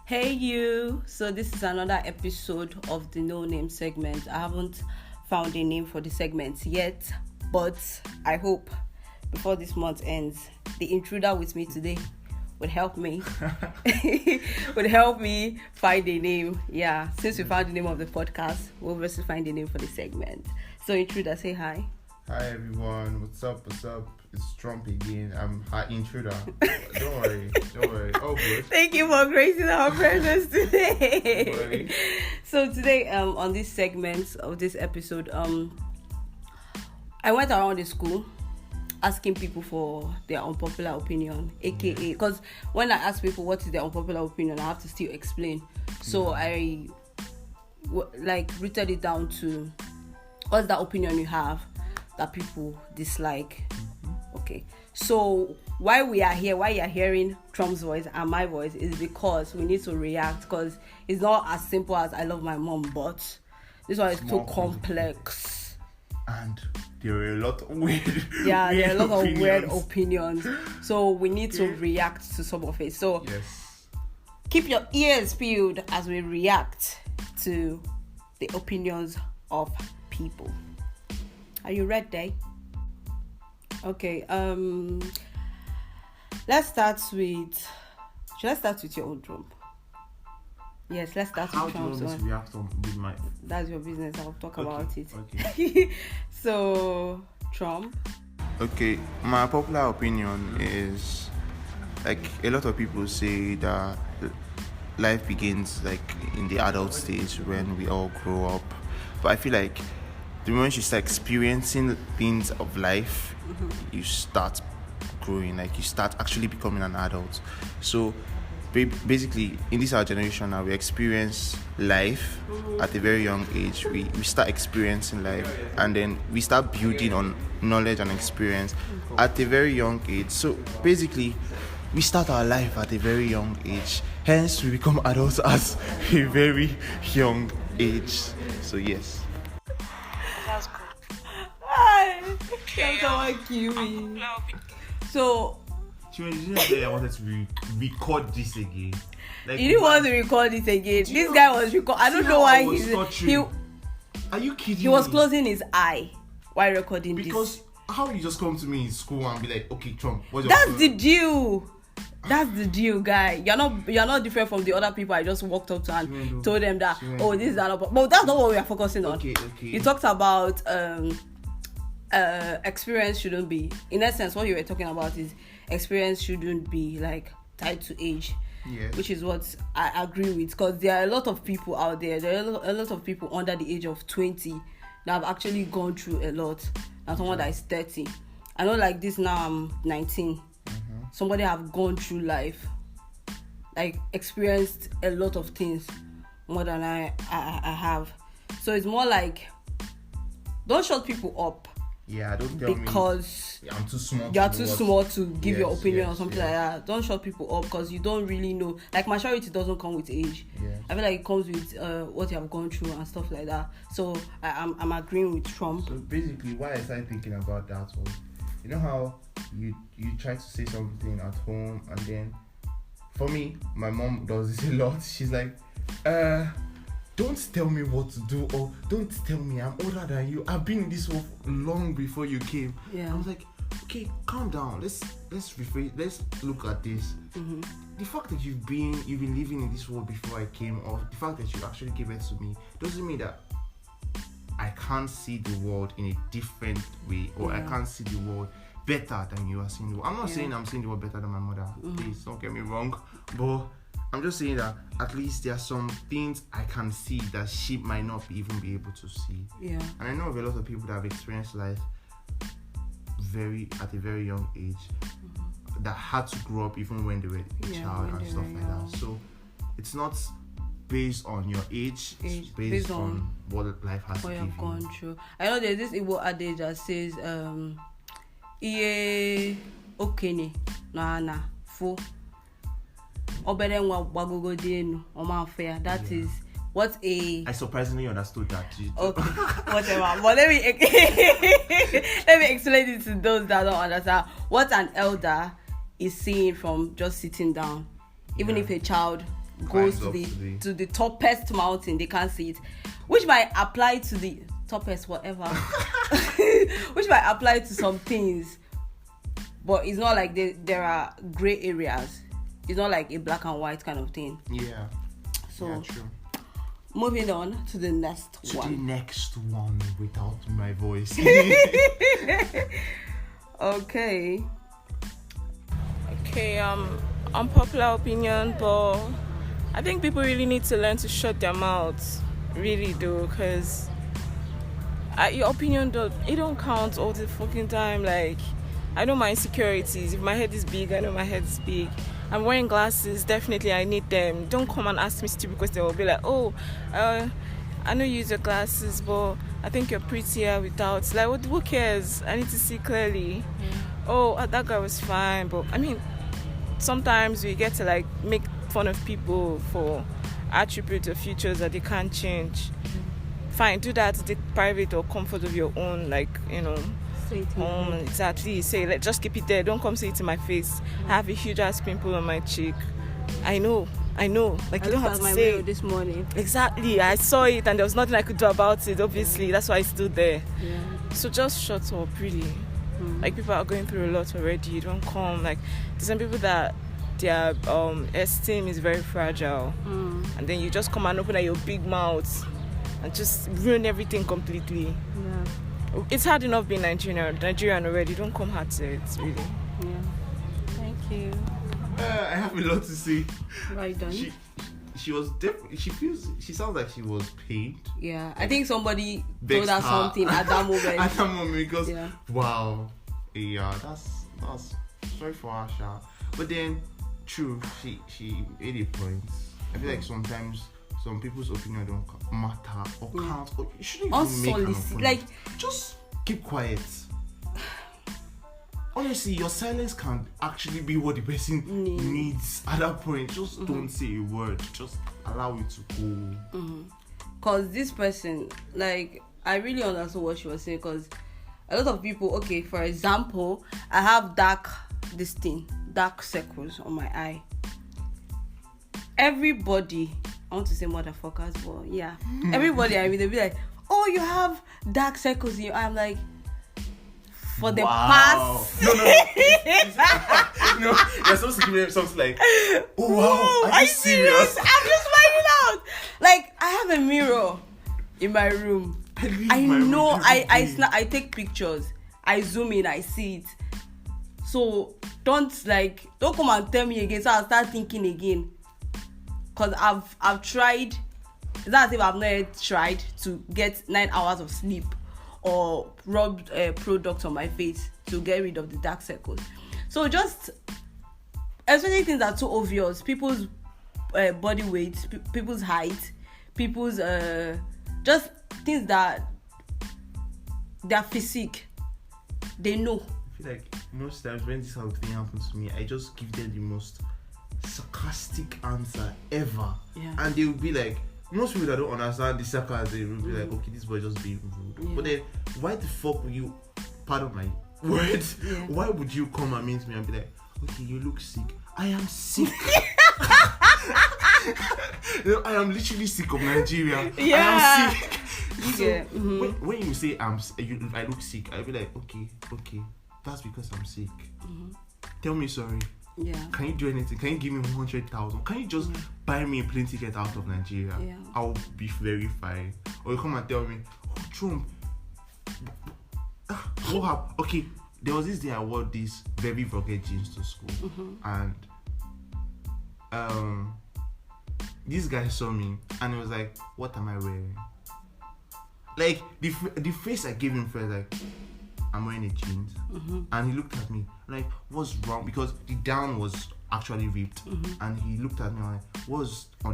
Hey you! So this is another episode of the No Name segment. I haven't found a name for the segment yet, but I hope before this month ends, the intruder with me today would help me find a name. Yeah, since we found the name of the podcast, we'll obviously find a name for the segment. So intruder, say hi. Hi everyone, what's up? It's Trump again. I'm her intruder. Don't worry. Oh good. Thank you for gracing our presence today. So today, on this segment of this episode, I went around the school asking people for their unpopular opinion, a.k.a. because when I ask people what is their unpopular opinion, I have to still explain. So I written it down to what's the opinion you have that people dislike. Okay, so why you're hearing Trump's voice and my voice is because we need to react, because it's not as simple as I love my mom, but this one is too complex. And there are a lot of weird weird opinions. So we need to react to some of it. So yes, keep your ears peeled as we react to the opinions of people. Are you ready? Okay, let's start with your own Trump. Yes, let's start with Trump's one. How do you react with my... That's your business, I'll talk about it. Okay. So, Trump. Okay, my popular opinion is, like, a lot of people say that life begins, like, in the adult stage when we all grow up. But I feel like the moment you start experiencing things of life, you start growing, like you start actually becoming an adult. So basically, in this our generation now, we experience life at a very young age. We start experiencing life, and then we start building on knowledge and experience at a very young age. So basically, we start our life at a very young age. Hence, we become adults at a very young age. So yes. That's good. Hi. Someone kill me. So You didn't say I wanted to record this again. Like, you didn't want to record it again. This guy was record. I don't know why he. Are you kidding? He was closing his eye while recording because this. How you just come to me in school and be like, okay, Trump, what's your That's plan? the deal. That's the deal, guy. You're not different from the other people I just walked up to and told them that this is not. But that's not what we are focusing on. Okay. You talked about experience shouldn't be. In essence, what you were talking about is experience shouldn't be like tied to age. Yes. Which is what I agree with, because there are a lot of people out there. There are a lot of people under the age of 20 that have actually gone through a lot. And someone that is 30. I know, like this now I'm 19. Somebody have gone through life, like experienced a lot of things more than I have. So it's more like, don't shut people up. Yeah, don't tell because me I'm too small. You're too small to give your opinion or something like that. Don't shut people up because you don't really know. Like maturity doesn't come with age. Yeah. I feel like it comes with what you have gone through and stuff like that. So I'm agreeing with Trump. So basically, why I started thinking about that was, you know how you try to say something at home, and then for me, my mom does this a lot. She's like, don't tell me what to do, or don't tell me I'm older than you. I've been in this world long before you came. Yeah. I was like, okay, calm down. Let's rephrase. Let's look at this. The fact that you've been living in this world before I came, or the fact that you actually gave it to me, doesn't mean that I can't see the world in a different way, or I can't see the world better than you are seeing the world. I'm not saying I'm seeing the world better than my mother. Please don't get me wrong, but I'm just saying that at least there are some things I can see that she might not even be able to see. Yeah. And I know of a lot of people that have experienced life at a very young age, that had to grow up even when they were a child and stuff like that. So it's not based on your age, it's based on what life has to give you. What you've gone through. I know there's this Igbo adage that says iye okene na fo obere nwa gbagogo di enu o ma fair. That is what a... I surprisingly understood that. Okay, whatever. But let me explain it to those that don't understand. What an elder is seeing from just sitting down. Even if a child goes to the toppest mountain, they can't see it, which might apply to the toppest whatever, which might apply to some things, but it's not like there are gray areas. It's not like a black and white kind of thing. Yeah. So yeah, true. Moving on to the next one. The next one without my voice. Okay, unpopular opinion, but I think people really need to learn to shut their mouths, really do, because your opinion don't count all the fucking time. Like, I know my insecurities. If my head is big, I know my head is big. I'm wearing glasses, definitely I need them. Don't come and ask me stupid questions. They will be like, I know you use your glasses, but I think you're prettier without. Like, who cares? I need to see clearly. That guy was fine. But I mean, sometimes we get to like make fun of people for attributes or features that they can't change. Fine, do that in the private or comfort of your own, like, home. Exactly. Say, just keep it there. Don't come say it in my face. I have a huge ass pimple on my cheek. I know. Like, you don't have to say this morning. Exactly. I saw it and there was nothing I could do about it. Obviously, that's why I stood there. Yeah. So just shut up, really. Like, people are going through a lot already. You don't come. Like, there's some people that their esteem is very fragile, and then you just come and open your big mouth and just ruin everything completely. Yeah. It's hard enough being Nigerian already. Don't come hard to it, really. Yeah. Thank you. I have a lot to say. Right done. She was definitely. She sounds like she was paid. Yeah, I think somebody told her something at that moment. At that moment, because wow, yeah, that's sorry for her, Sha. But then, true, she made a point. I feel like sometimes some people's opinion don't matter or count, or you shouldn't even make an opinion. Like, just keep quiet. Honestly, your silence can actually be what the person needs at that point. Just don't say a word. Just allow it to go. Because this person, like, I really understood what she was saying. Because a lot of people, okay, for example, I have dark circles on my eye. Everybody, I want to say motherfuckers, but yeah, everybody, I mean, they'll be like, oh, you have dark circles in your eye. I'm like, for the past. No. You're supposed to give me something like, oh wow, are you serious? I'm just finding out. Like, I have a mirror in my room. I take pictures. I zoom in, I see it. So don't come and tell me again. So I'll start thinking again. Cause I've tried. It's not as if I've not yet tried to get 9 hours of sleep or rub product on my face to get rid of the dark circles. So just, especially things that are too obvious, people's body weight, people's height, people's just things that their physique, they know. I feel like most times when this kind of thing happens to me, I just give them the most sarcastic answer ever. Yeah. And they will be like, most people that don't understand the sarcasm, they will be like, okay, this boy just being rude. Yeah. But then, why the fuck would you, pardon my words, why would you come and meet me and be like, okay, you look sick. I am sick. I am literally sick of Nigeria. Yeah. I am sick. So, when you say I look sick, I'll be like, okay, that's because I'm sick. Tell me sorry. Yeah. Can you do anything? Can you give me 100,000? Can you just buy me a plane ticket out of Nigeria? Yeah. I'll be very fine. Or you come and tell me, oh, Trump, what happened? Okay, there was this day I wore these very rugged jeans to school, and this guy saw me and he was like, what am I wearing? Like, the face I gave him first, like, I'm wearing a jeans. And he looked at me like, what's wrong? Because the down was actually ripped. And he looked at me like, what's by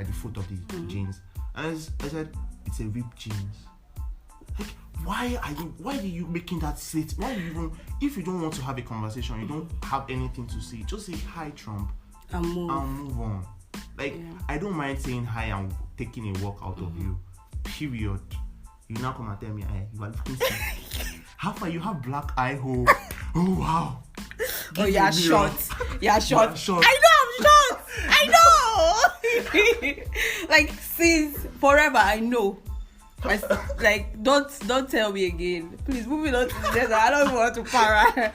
the foot of the jeans? And I said, it's a ripped jeans. Like, why are you making that statement? Why do you even, if you don't want to have a conversation, you don't have anything to say, just say hi, Trump, and move on. Like, I don't mind saying hi and taking a walk out of you. Period. You now come and tell me, you are looking sick. How far you have black eye hole? Oh wow. You're short. You're short. Short. I know I'm short. I know. Like since forever, I know. Like don't tell me again, please. Moving on to the next. I don't want to para.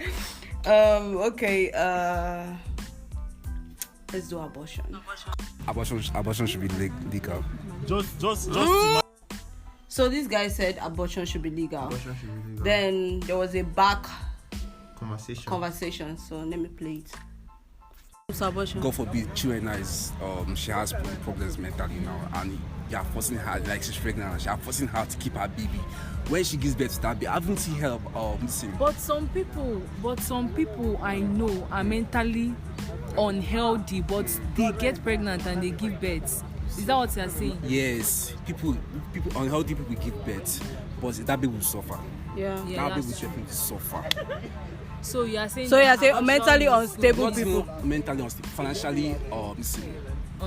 Okay. Let's do abortion. Abortion should be legal. Just. So this guy said abortion should be legal. Abortion should be legal. Then there was a back Conversation. So let me play it. What's abortion? God forbid, children is she has problems mentally now, and you are forcing her, like she's pregnant, and you are forcing her to keep her baby. When she gives birth to that baby, haven't seen her missing. But some people I know are mentally unhealthy, but they get pregnant and they give birth. Is that what you are saying? Yes, people unhealthy people give birth, but that baby will suffer. Yeah. That baby will definitely suffer. So you are saying? So you are saying mentally abortion is unstable Not people. even mentally unstable, financially missing,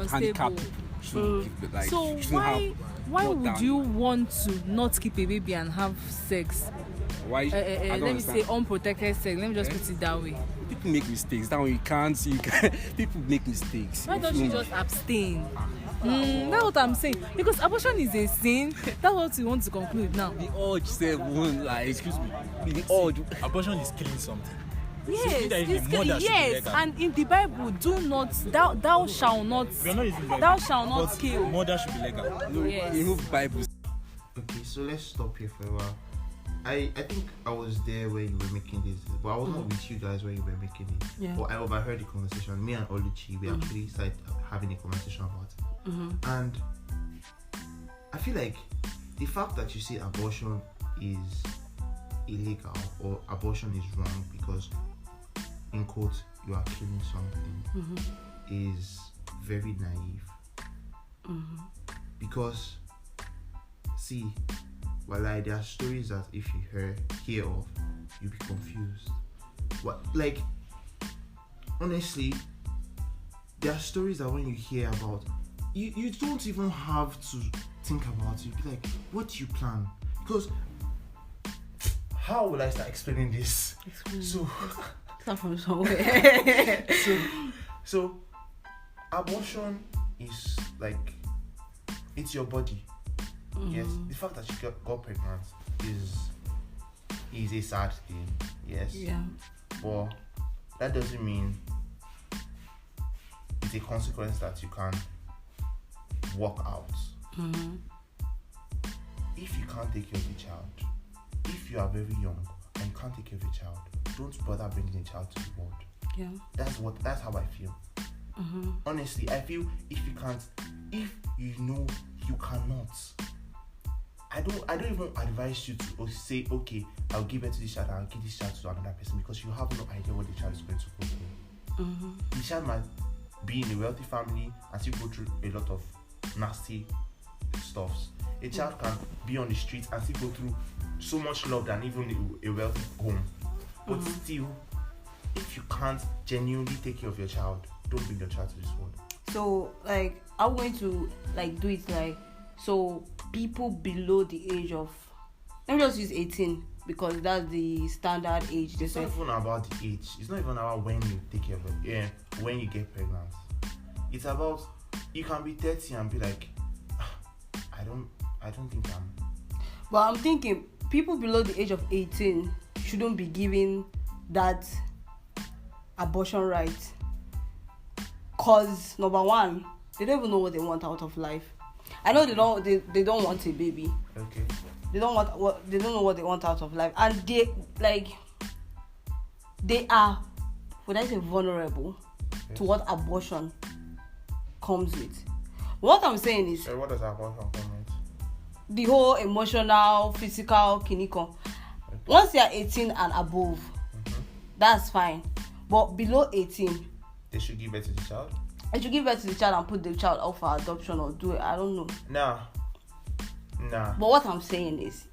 handicapped people should give birth. Like, So shouldn't have why more would than- you want to not keep a baby and have sex? Why? I don't Let me understand. say unprotected sex. Let me just put it that way. People make mistakes. That one you can't. People make mistakes. Why don't you just abstain? That's what I'm saying. Because abortion is a sin. That's what we want to conclude now. The urge say won't like. Excuse me. The urge. Abortion is killing something. Yes, that is the mother should be yes, legal. and in the Bible, do not thou shall not We are not using Bible. thou shall not But kill. murder should be legal. No, Yes. remove Bible. Okay, so let's stop here for a while. I think I was there when you were making this, but I was not with you guys when you were making it. Yeah. But I overheard the conversation. Me and Oluchi, we actually started having a conversation about it. And I feel like the fact that you say abortion is illegal or abortion is wrong because, in quotes, you are killing something is very naive. Because, see, well, like, there are stories that if you hear of, you'll be confused. What, like, honestly, there are stories that when you hear about, you don't even have to think about it. You'll be like, what do you plan? Because, how will I start explaining this? So, Start from somewhere. so abortion is like, it's your body. Yes, the fact that you got pregnant is a sad thing. Yes. Yeah. But that doesn't mean it's a consequence that you can walk out. If you can't take care of the child, if you are very young and you can't take care of the child, don't bother bringing the child to the world. Yeah. That's how I feel. Honestly, I feel if you know you cannot, I don't even advise you to say, okay, I'll give it to this child and I'll give this child to another person, because you have no idea what the child is going to go through. The child might be in a wealthy family and still go through a lot of nasty stuffs. A child can be on the streets and still go through so much love than even a wealthy home. But still, if you can't genuinely take care of your child, don't bring your child to this world. So, like, I'm going to do it so people below the age of, let me just use 18 because that's the standard age. It's not even about the age. It's not even about when you take care of it. Yeah, when you get pregnant. It's about, you can be 30 and be like, I don't think I'm. But I'm thinking people below the age of 18 shouldn't be given that abortion right. Cause number one, they don't even know what they want out of life. I know they don't want a baby. Okay. They don't know what they want out of life, and they are, would I say, vulnerable to what abortion comes with. What I'm saying is, So what does abortion come with? the whole emotional, physical, kiniko. Once you're 18 and above, that's fine. But below 18, They should give birth to the child? you should give birth to the child and put the child up for adoption or do it. I don't know. Nah. But what I'm saying is,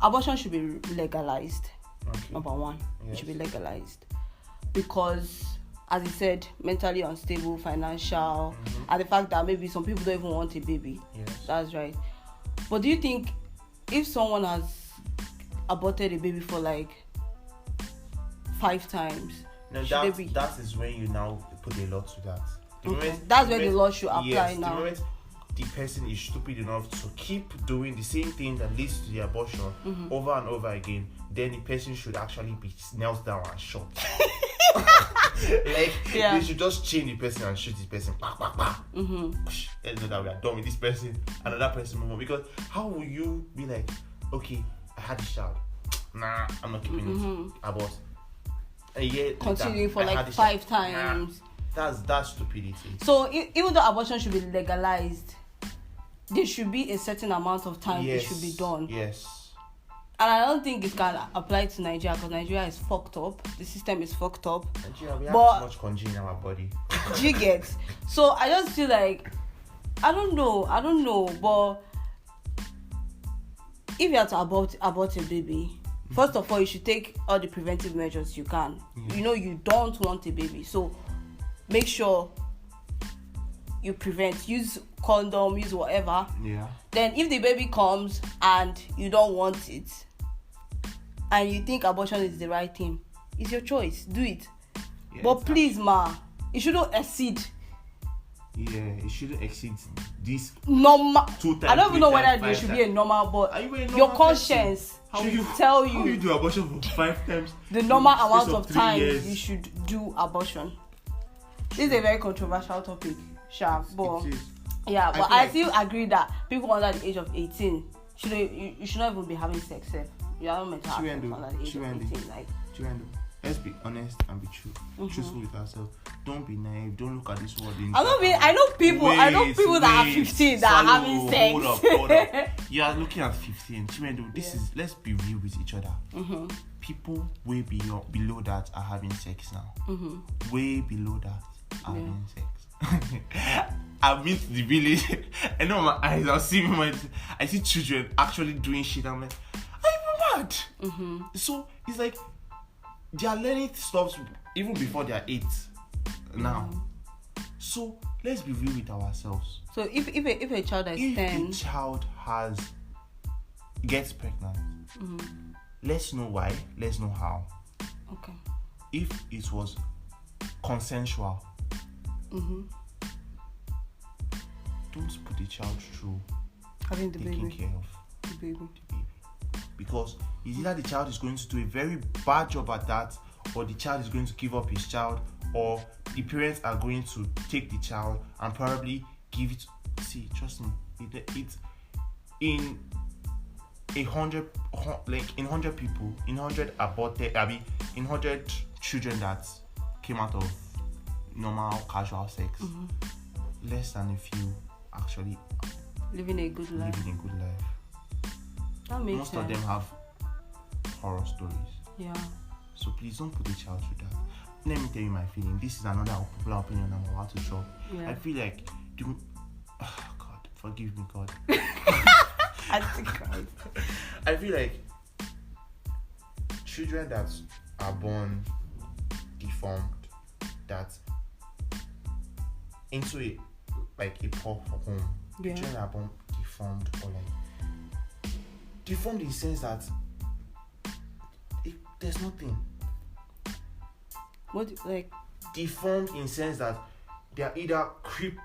abortion should be legalized. Okay. Number one, Yes. it should be legalized because, as you said, mentally unstable, financial, and the fact that maybe some people don't even want a baby. Yes. That's right. But do you think if someone has aborted a baby for 5 times, No, should they be? that is when you now put a lot to that. The moment, That's where the law should apply yes, now. The moment the person is stupid enough to keep doing the same thing that leads to the abortion over and over again, then the person should actually be knelt down and shot. They should just chain the person and shoot the person. Bah, bah, bah. Let's know that we are done with this person. Another person move on. Because how will you be like, okay, I had this child. Nah, I'm not keeping it. Abort. A year Continuing later, for I had like this 5 child. times. Nah, that's stupidity. So even though abortion should be legalized, there should be a certain amount of time it should be done. Yes. And I don't think it can apply to Nigeria because Nigeria is fucked up. The system is fucked up. Nigeria, we have But- too much conge in our body. Do you get? So I just feel like I don't know, but if you have to abort a baby, first of all, you should take all the preventive measures you can. You know you don't want a baby, so make sure you prevent. Use condom, use whatever. Yeah. Then if the baby comes and you don't want it, and you think abortion is the right thing, it's your choice. Do it. Yeah, But please, ma, it shouldn't exceed Yeah, it shouldn't exceed this. normal. 2 times. I don't even know 3 whether times, there 5 should times. be a normal, but Are you a normal your person? conscience How should you tell How you you do abortion for 5 times? the normal in the amount space of 3 time years? you should do abortion. This is a very controversial topic, Sha, but It is. yeah, I but feel I like- still agree that people under the age of 18 you should not even be having sex. You are not meant to have sex Chiwendu, under the age of Chiwendu. 18. Like, Chiwendu, let's be honest and be truthful with ourselves. Don't be naive. Don't look at this world in. I know people that are 15 that are having sex. Hold up. You are looking at 15. Chiwendu, let's be real with each other. People way below that are having sex now. Way below that are having sex. I've been to the village. I know my eyes. I see children actually doing shit. I'm like, are you mad? So it's like they are learning stuff even before they are 8 now. So let's be real with ourselves. So if a child is If 10, a child gets pregnant, let's know why. Let's know how. okay, If it was consensual, don't put the child through having the taking baby, care of the baby. the baby, because it's either the child is going to do a very bad job at that, or the child is going to give up his child, or the parents are going to take the child and probably give it. See, trust me, it's in 100 people, in 100 aborted, in 100 children that came out of normal casual sex, less than a few actually Living a good life. living a good life. That makes Most sense. of them have horror stories. Yeah. So please don't put a child through that. Let me tell you my feeling. This is another unpopular opinion I'm about to drop. Yeah. I feel like, God, forgive me, God. I think right. I feel like children that are born deformed, that into a poor home, Yeah. children that are born deformed or like deformed in the sense that there's nothing. What like Deformed in the sense that they are either crippled.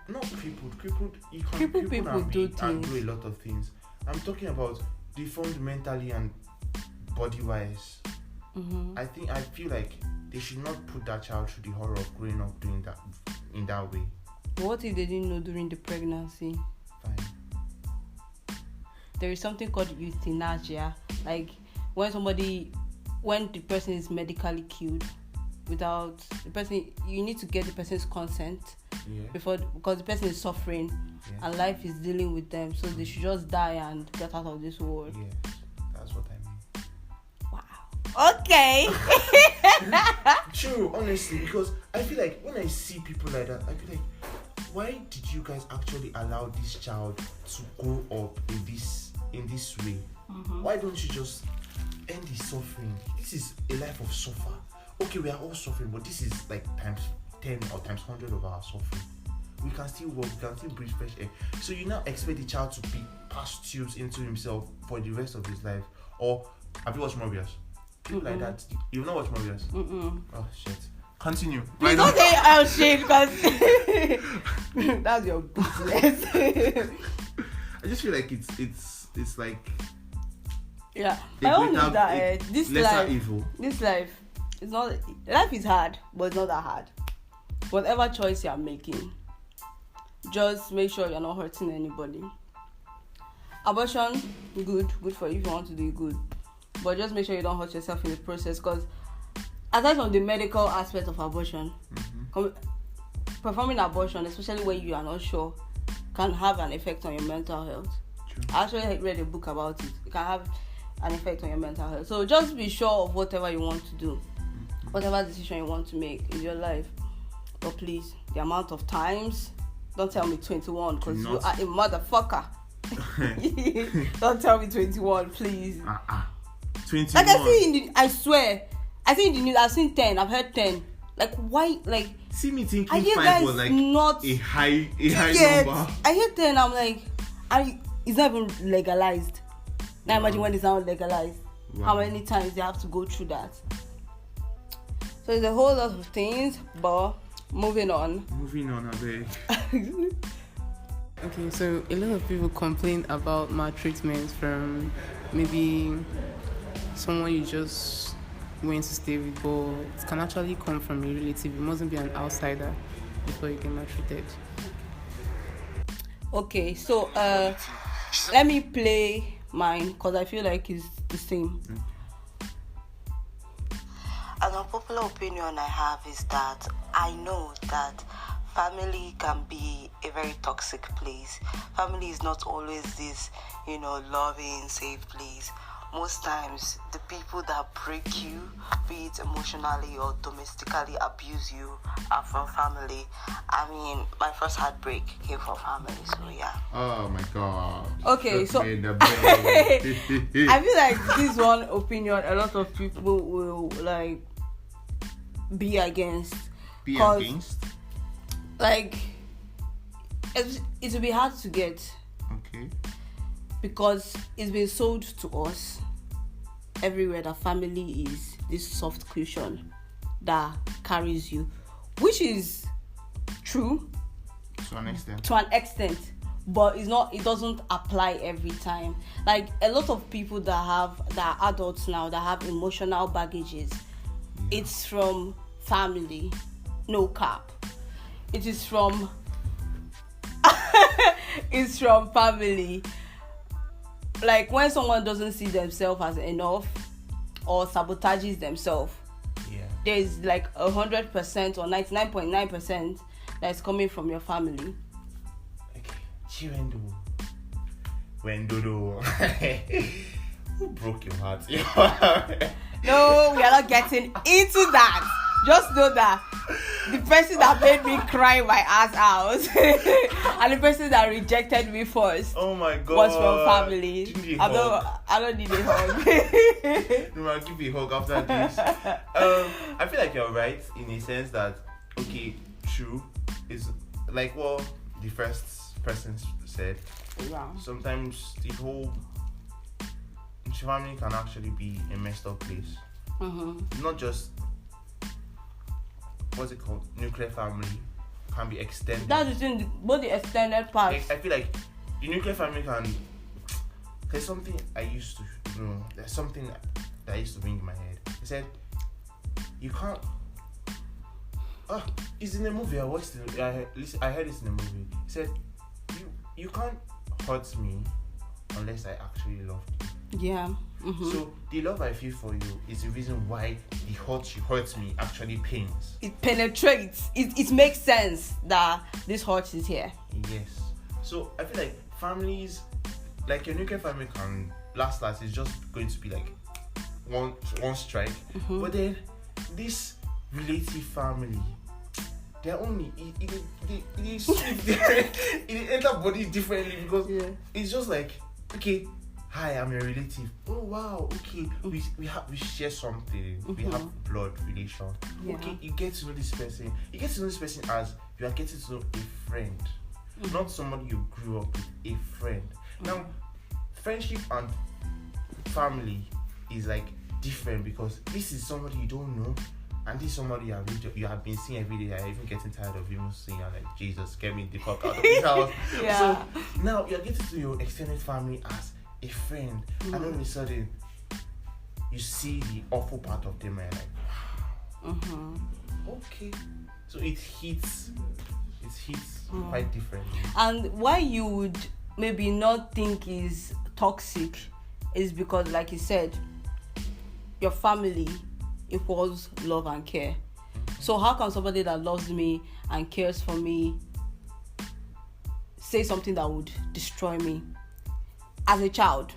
Crippled Crippled people and do and things. do a lot of things. I'm talking about deformed mentally and body wise. I feel like they should not put that child through the horror of growing up doing that in that way. what if they didn't know during the pregnancy? Fine. There is something called euthanasia. Like when the person is medically killed without the person, you need to get the person's consent Yeah. because the person is suffering and life is dealing with them, so they should just die and get out of this world. Yes. That's what I mean. Wow. Okay. True, honestly, because I feel like when I see people like that, I feel like, why did you guys actually allow this child to grow up in this way? Why don't you just end his suffering? This is a life of suffer. Okay, we are all suffering, but this is like times 10 or times 100 of our suffering. We can still work, we can still breathe fresh air. So you now expect the child to be passed tubes into himself for the rest of his life? Or have you watched Morbius? People like that. You've not watched Morbius? Oh shit. Continue. Please don't say I'll shade because that's your business. I just feel like it's like Yeah. a My own greater- is that this lesser life, evil. this life is not. Life is hard, but it's not that hard. Whatever choice you are making, just make sure you're not hurting anybody. Abortion, good for you if you want to do it, good. But just make sure you don't hurt yourself in the process, because aside from the medical aspect of abortion, performing abortion, especially when you are not sure, can have an effect on your mental health. True. I actually read a book about it. It can have an effect on your mental health. So just be sure of whatever you want to do, whatever decision you want to make in your life. But please, the amount of times, don't tell me 21, because you are a motherfucker. Don't tell me 21, please. 21. Like I swear, I see in the news, I've seen 10, I've heard 10. Like, why? Like, See me thinking I hear 5 guys was like not a high get. number. I hear 10, I'm like, it's not even legalized. Now imagine when it's not legalized. Wow. How many times they have to go through that? So there's a whole lot of things, but moving on. Moving on, I beg. Okay, so a lot of people complain about maltreatment from maybe someone you just went to stay with, but it can actually come from a relative. It mustn't be an outsider before you get maltreated. Okay, so let me play mine because I feel like it's the same. An unpopular opinion I have is that I know that family can be a very toxic place. Family is not always this, loving, safe place. Most times, the people that break you, be it emotionally or domestically abuse you, are from family. I mean, my first heartbreak came from family, so yeah. Oh my god. Okay, so me in the bed. I feel like this one opinion a lot of people will like be against. Be 'Cause, against. like, it will be hard to get Okay. because it's been sold to us everywhere that family is this soft cushion that carries you, which is true To an extent. to an extent, but it doesn't apply every time. Like a lot of people that are adults now that have emotional baggages, it's from family, no cap. It is from it's from family. Like when someone doesn't see themselves as enough or sabotages themselves, there's like 100% or 99.9% that's coming from your family. Okay. Wendodo. Who broke your heart? No, we are not getting into that. Just know that the person that made me cry my ass out and the person that rejected me first Oh my god. was from family. Do you need a hug? I don't need a hug. No, I'll give you a hug after this. I feel like you're right in a sense that, okay, true, is like what the first person said. Yeah. Sometimes the whole family can actually be a messed up place. Mm-hmm. Not just, what's it called? Nuclear family can be extended. That's between both the extended parts. I feel like the nuclear family can. There's something I used to know. There's something that used to ring in my head. He said, "You can't." It's in a movie. I watched it. I heard it in a movie. He said, "You can't hurt me unless I actually love you." Yeah. Mm-hmm. So the love I feel for you is the reason why the hurt you hurt me actually pains. It penetrates. It makes sense that this hurt is here. Yes. So I feel like families, like your nuclear family can last. It's just going to be like one strike. Mm-hmm. But then this relative family, they're only it enter bodies differently because it's just like, okay, hi, I'm your relative. Oh wow, okay, we share something. We have blood relation. Yeah. Okay, you get to know this person. You get to know this person as you are getting to know a friend, not somebody you grew up with. A friend. Now, friendship and family is like different because this is somebody you don't know, and this somebody you have been seeing every day, you're even getting tired of even seeing, you're like, Jesus, get me the fuck out of this house. Yeah. So now you're getting to your extended family as a friend, and all of a sudden you see the awful part of them, and you're like, okay. So it hits quite differently. And why you would maybe not think is toxic is because, like you said, your family equals love and care. So how can somebody that loves me and cares for me say something that would destroy me? As a child,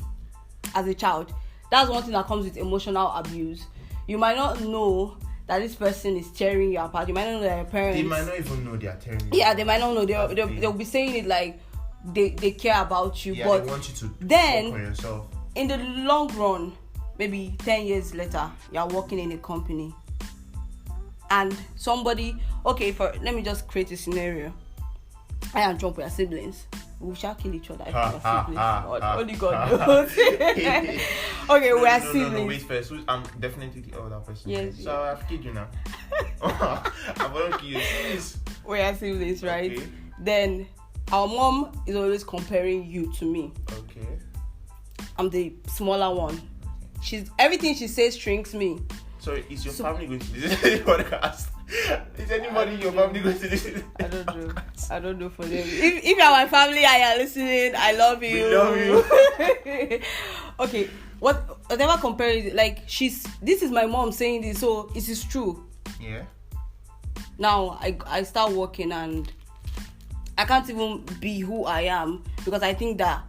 that's one thing that comes with emotional abuse. You might not know that this person is tearing you apart. You might not know that your parents... They might not even know they are tearing you Yeah, apart. they might not know. They'll be saying it like they care about you. Yeah, but they want you to then, work on yourself. In the long run, maybe 10 years later, you're working in a company. And somebody... Okay, let me just create a scenario. I and Trump were siblings. We shall kill each other if we are siblings. God, only God knows. Okay, we are siblings. No, wait first. I'm definitely the older person. Yes. So I've killed you now. I'm going to kill you. Please. We are siblings, right? Okay. Then our mom is always comparing you to me. Okay. I'm the smaller one. Everything she says shrinks me. So is your family going to listen to the podcast? Is anybody in your family going to listen to the podcast? I don't know for them. If you're my family and you're listening, I love you. We love you. Okay, whatever comparison, like this is my mom saying this, so it is true. Yeah. Now I start working and I can't even be who I am because I think that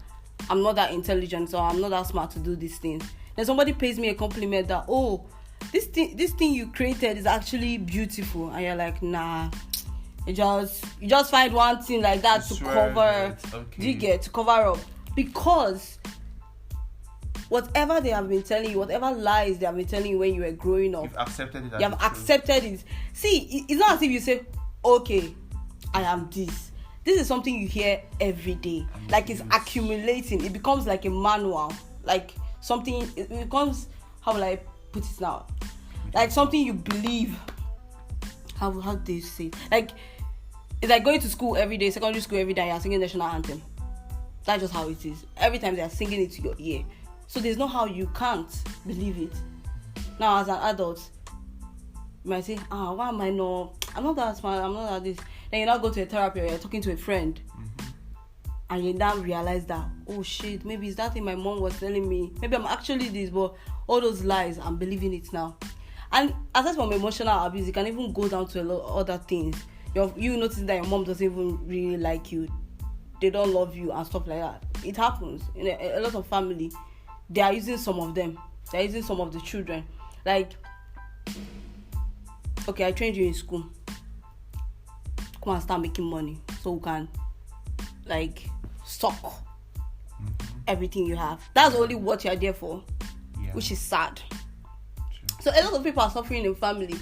I'm not that intelligent, so I'm not that smart to do these things. Then somebody pays me a compliment that, oh, this thing you created is actually beautiful, and you're like, nah, you just find one thing like that to cover. Okay. Do you get to cover up? Because whatever they have been telling you, whatever lies they have been telling you when you were growing up, You've accepted it. you have accepted it. See, it's not as if you say, okay, I am this. This is something you hear every day. Like it's accumulating. It becomes like a manual. Like something, it becomes, how will I put it now? Like something you believe. How do you say it? Like, it's like going to school every day, secondary school every day, you're singing national anthem. That's just how it is. Every time they're singing it to your ear. So there's no how you can't believe it. Now, as an adult, you might say, why am I not? I'm not that smart, I'm not that this. Then you now go to a therapy or you're talking to a friend. And you now realize that, oh shit, maybe it's that thing my mom was telling me. Maybe I'm actually this, but all those lies, I'm believing it now. And aside from emotional abuse, it can even go down to a lot of other things. You notice that your mom doesn't even really like you. They don't love you and stuff like that. It happens. In a lot of family, they are using some of them. They are using some of the children. Like, okay, I trained you in school. Come and start making money so we can, like, suck everything you have. That's only what you're there for, which is sad. So a lot of people are suffering in family,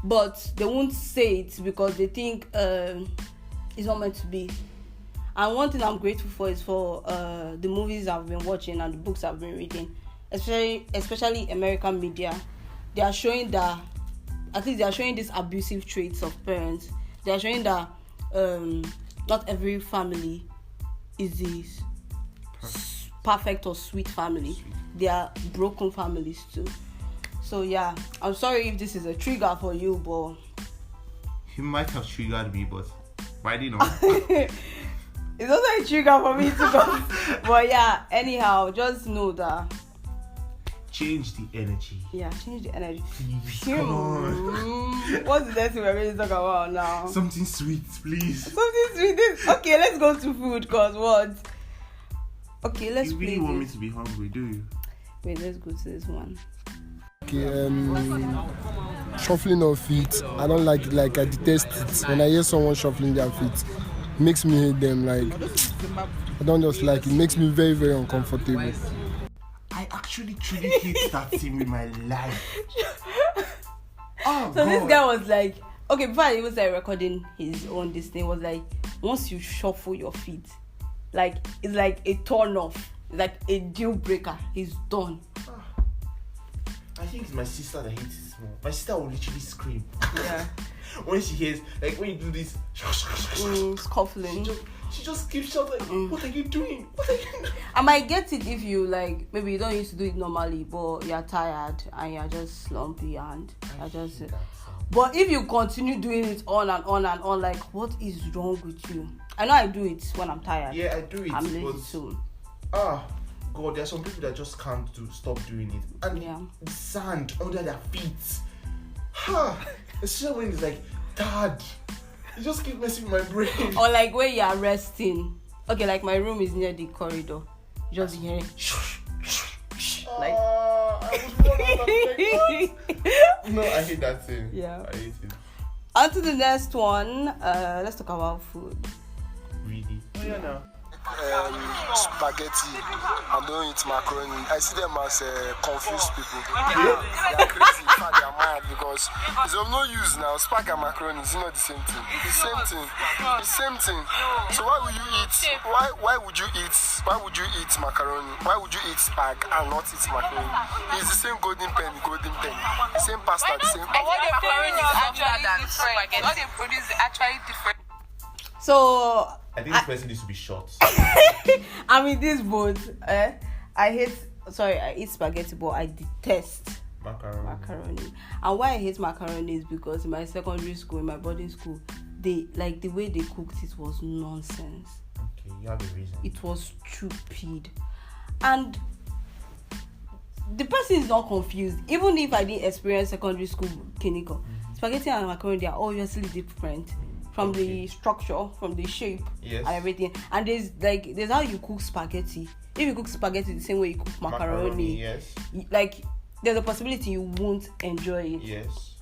but they won't say it because they think it's not meant to be. And one thing I'm grateful for is for the movies I've been watching and the books I've been reading, especially American media. They are showing that, at least they are showing these abusive traits of parents. They are showing that not every family is this perfect or sweet family. They are broken families too. So yeah, I'm sorry if this is a trigger for you, but He might have triggered me, but why didn't know? it's also a trigger for me too. But yeah, anyhow, just know that. Change the energy. Yeah, change the energy. Please, come on. What's the next thing we're going to talk about now? Something sweet, please. Something sweet. Okay, let's go to food, cause what? Okay, let's You really play want me this. to be hungry, do you? Wait, let's go to this one. Okay, shuffling of feet. I don't like it. Like, I detest it. When I hear someone shuffling their feet, it makes me hate them. Like, I don't just like it. It makes me very, very uncomfortable. I actually truly hate that thing with my life. Oh, So God. this guy was like, okay, before I even started recording his own, this thing was like, once you shuffle your feet, like, it's like a turn off. It's like a deal breaker. He's done. I think it's my sister that hates more. My sister will literally scream. Yeah. When she hears, like when you do this, Scuffling. she just keeps shouting, what are you doing? What are you doing? I might get it if you like, maybe you don't used to do it normally, but you're tired and you're just slumpy and you're just. But if you continue doing it on and on and on, like, what is wrong with you? I know I do it when I'm tired. Yeah, I do it. I'm lazy too. God, there are some people that just can't stop doing it. And the sand under their feet. Especially when it's like, Dad, you just keep messing with my brain. Or like when you're resting. Okay, like my room is near the corridor. You just hear it. Like. No, I hate that thing. Yeah. I hate it. On to the next one. Let's talk about food. Really? Oh yeah, now. Spaghetti. I don't eat macaroni. I see them as confused people. They are crazy. In fact, they are mad because it's of no use now. Spag and macaroni is not the same thing. It's the same thing. It's the same thing. So why would you eat? Why would you eat? Why would you eat macaroni? Why would you eat spag and not eat macaroni? It's the same golden penny. The same pasta. The same. But what they produce is actually different. What they produce is actually different. So I think this person needs to be short. I'm in this boat. I eat spaghetti, but I detest macaroni. And why I hate macaroni is because in my secondary school, in my boarding school, the way they cooked it was nonsense. Okay, you have a reason. It was stupid. And the person is not confused. Even if I didn't experience secondary school clinical, spaghetti and macaroni, they are obviously different. From the structure, from the shape, and everything. And there's how you cook spaghetti. If you cook spaghetti the same way you cook macaroni, like there's a possibility you won't enjoy it. Yes.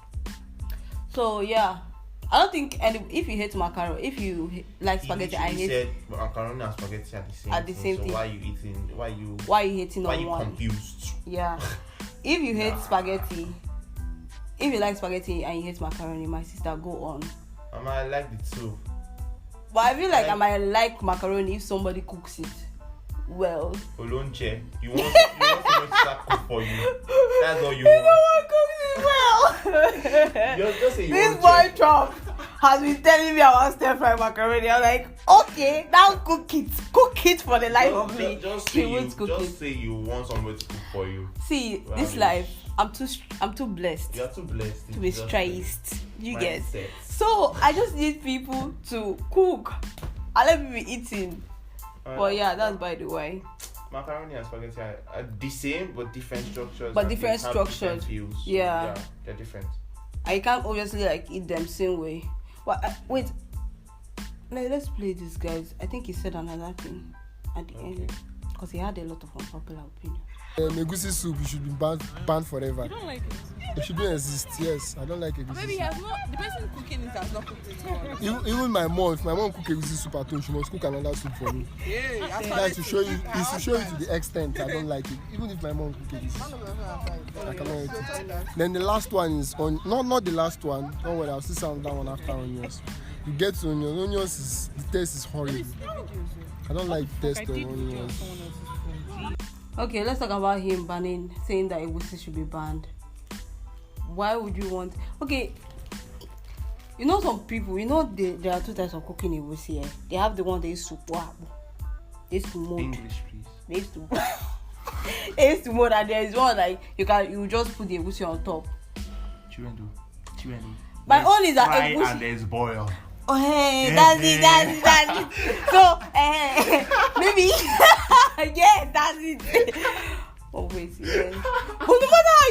So yeah, I don't think if you hate macaroni, if you like spaghetti, I hate. Said macaroni and spaghetti are the same thing. So why are you eating? Why are you hating on one? Why are you confused? Yeah. If you hate spaghetti, if you like spaghetti and you hate macaroni, my sister, go on. I like the two. But I feel like I might like macaroni if somebody cooks it well. Olonche, you want someone to cook for you. That's all you want. No one cooks it well. Just say you this boy Trump has been telling me about stir fry macaroni. I'm like, okay, now cook it for the life of me. Just say you want someone to cook for you. See, this life, I'm too blessed. You're too blessed to be stressed. You get. Mindset. So I just need people to cook and let me be eating. But yeah, that's by the way. Macaroni and spaghetti are the same but different structures. But different structures. Different views. Yeah, they're different. I can't obviously eat them same way. Wait. Let's play this, guys. I think he said another thing at the end because he had a lot of unpopular opinions. Egusi soup should be banned forever. You don't like it? It shouldn't exist. Yes, I don't like egusi. Maybe the person cooking it has not cooked it. Even my mom, if my mom cook egusi soup at home, she must cook another soup for me. That's to show you. It's to show you to the extent I don't like it. Even if my mom cook egusi soup, I cannot eat it. Then the last one is not the last one. Don't worry, I'll still sound that one after onions. You get to onions. Onions the taste is horrible. I don't like the taste of onions. Okay, let's talk about him saying that egusi should be banned. Why would you want? Okay, some people. There are two types of cooking egusi. They have the one they used to mold. English, please. They used to mold, and there is one like you just put the egusi on top. Children. My own is that egusi and there's boil. Oh hey, that's it. So maybe yes, that's it. Oh wait, yes. But no matter how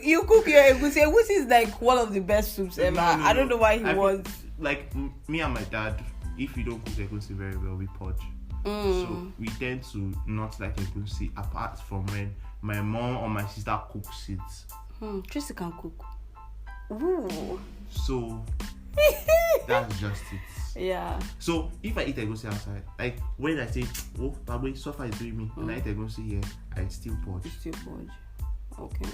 you cook your egusi is like one of the best soups ever. I don't know why he wants. Like me and my dad, if we don't cook egusi very well, we purge. So we tend to not like egusi apart from when my mom or my sister cooks it. Tracy can cook. Ooh. So that's just it. Yeah. So if I eat egusi outside, like when I say, oh, Babu, Sofa is doing me, and I eat egusi here, I still purge. You still purge. Okay.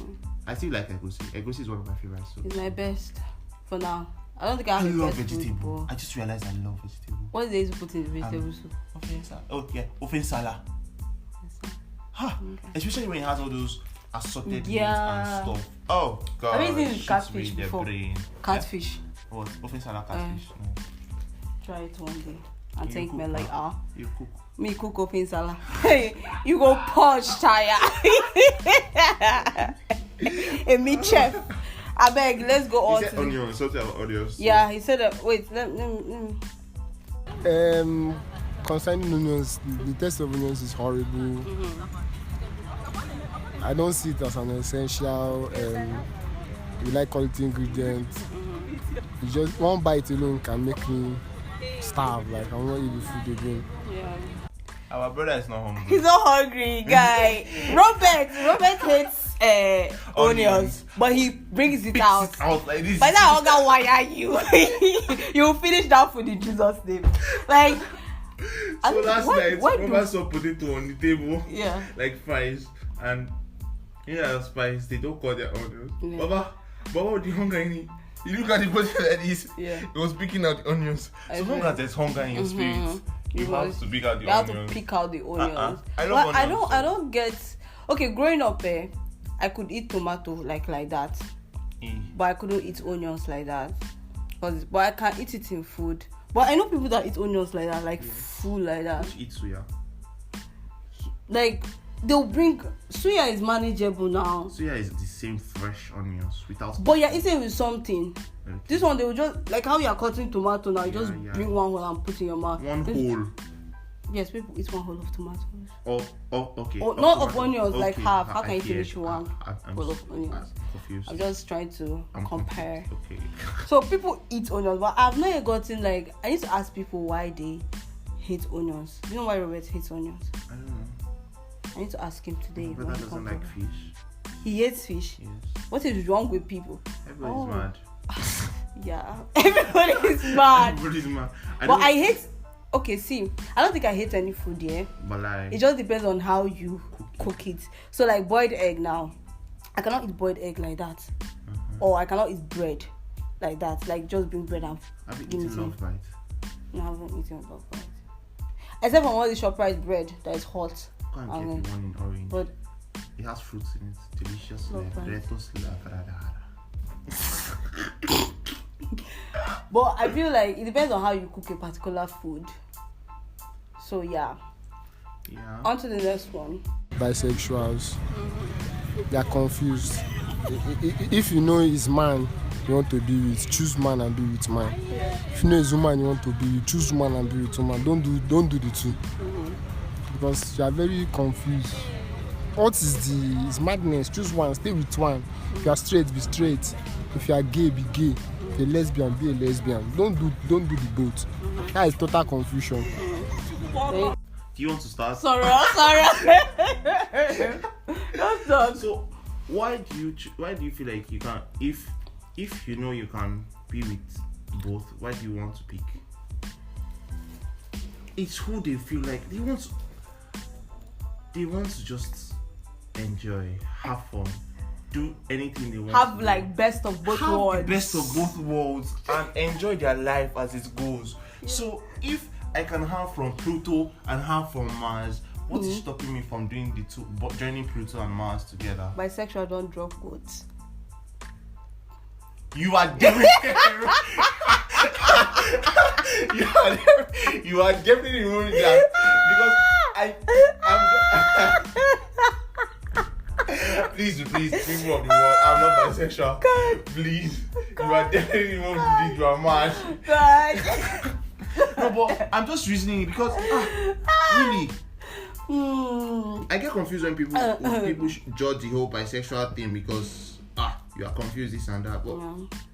I still like egusi. Egusi is one of my favorites. So. It's my best for now. I don't think I have a love best vegetable. Food, I just realized I love vegetable. What is they used to put in the vegetable soup? Ofen sala. Oh yeah, ofen sala. Okay. Especially when it has all those assorted meat Yeah. and stuff. Oh god. Have you seen shoots catfish me in the before? brain. Catfish. Yeah? What? Open salad catfish. No. Try it one day and You think cook, me like You cook. me cook open salad. You go purge tire. A meat chef. I beg, let's go on He to said onions, something about onions. Yeah, he said that. Wait, let me. Concerning onions, the taste of onions is horrible. I don't see it as an essential. We like quality ingredients. It's just one bite alone can make me starve. Like I won't eat the food again. Yeah. Our brother is not hungry. He's not hungry, guy. Robert hates onions, but he brings it out. Out like this. By that hunger, why are you? You finish that food in Jesus' name. Like. So last night, why Robert saw potato on the table. Yeah. Like fries, and spice, they don't call their onions. Yeah. Baba, the hunger in it. You look at the potato like this. Yeah. It was picking out the onions. So long as there's hunger in your spirit, you have to pick out the onions. You have to pick out the onions. I love onions. I don't get. Okay, growing up, I could eat tomato like that, but I couldn't eat onions like that. But I can eat it in food. But I know people that eat onions like that, like food like that. Which eat suya? Like they'll bring suya is manageable now. Suya is the same fresh onions without. But you're eating with something. Okay. This one they will just like how you are cutting tomato now. You just bring one whole and put in your mouth. One whole. Yes, people eat one whole of tomatoes. Oh, okay. Oh, not of onions, like okay. half. How can you finish one I'm whole of onions? I'm confused. I'm just trying to compare. Okay. So people eat onions, but I've not yet gotten like I need to ask people why they hate onions. You know why Robert hates onions? I don't know. I need to ask him today. But that doesn't like fish. He hates fish. Yes. What is wrong with people? Everybody's mad. Yeah, everybody is mad. Everybody's mad. I hate. Okay, see, I don't think I hate any food, yeah. But like, it just depends on how you cook it. So like boiled egg now, I cannot eat boiled egg like that, or I cannot eat bread like that. Like just bring bread and give me love bite. No, I haven't eaten love bite. Except for all the ShopRite bread that is hot. Go and get the one in orange. But it has fruits in it. Delicious. But I feel like it depends on how you cook a particular food. So yeah. On to the next one. Bisexuals. They are confused. If you know it's man you want to be with, choose man and be with man. If you know it's woman you want to be with, choose woman and be with woman. Don't do the two. Because you are very confused. What is it's madness? Choose one, stay with one. If you are straight, be straight. If you are gay, be gay. If you're a lesbian, be a lesbian. Don't do the both. That is total confusion. Do you want to start? Sorry. That's not. So why do you feel like you can if you know you can be with both, why do you want to pick? It's who they feel like they want to just enjoy, have fun, do anything they want. Have like best of both worlds. Best of both worlds and enjoy their life as it goes. Yeah. So if I can have from Pluto and have from Mars, what is stopping me from doing the two, joining Pluto and Mars together? Bisexual don't drop quotes. You are definitely you are definitely ruining that because please bring me up the word. I'm not bisexual. God. Please. God. You are definitely wrong. You are mad. God. No, but I'm just reasoning because really. I get confused when people judge the whole bisexual thing because you are confused this and that, but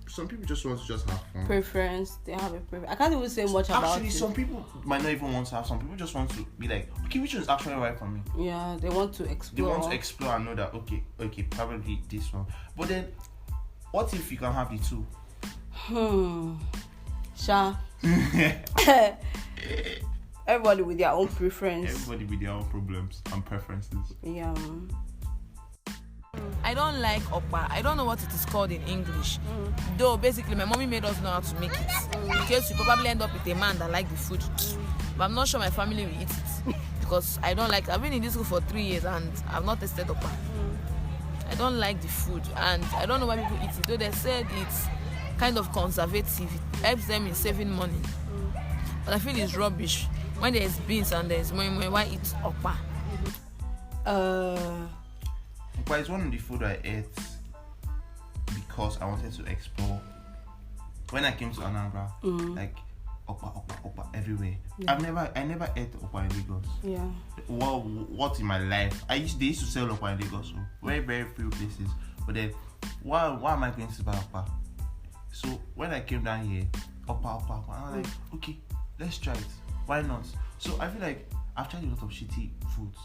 some people just want to just have fun. Preference, they have a preference. I can't even say much about it. Actually, some people might not even want to have. Some people just want to be like, okay, which one is actually right for me? Yeah, they want to explore. They want to explore and know that okay, probably this one. But then, what if you can have the two? Sure. Everybody with their own preference. Everybody with their own problems and preferences. Yeah. I don't like oppa. I don't know what it is called in English. Though basically my mommy made us know how to make it. In case you probably end up with a man that like the food. But I'm not sure my family will eat it. Because I don't like it. I've been in this school for 3 years and I've not tasted oppa. I don't like the food, and I don't know why people eat it. Though they said it's kind of conservative, it helps them in saving money. But I feel it's rubbish. When there's beans and there's moi, why eat okpa? But it's one of the food I ate because I wanted to explore. When I came to Anambra, like okpa everywhere. Yeah. I never ate okpa in Lagos. Yeah. What in my life? They used to sell okpa in Lagos, so very very few places. But then, why am I going to buy okpa? So when I came down here, okpa, I was like, okay, let's try it. Why not? So I feel like I've tried a lot of shitty foods.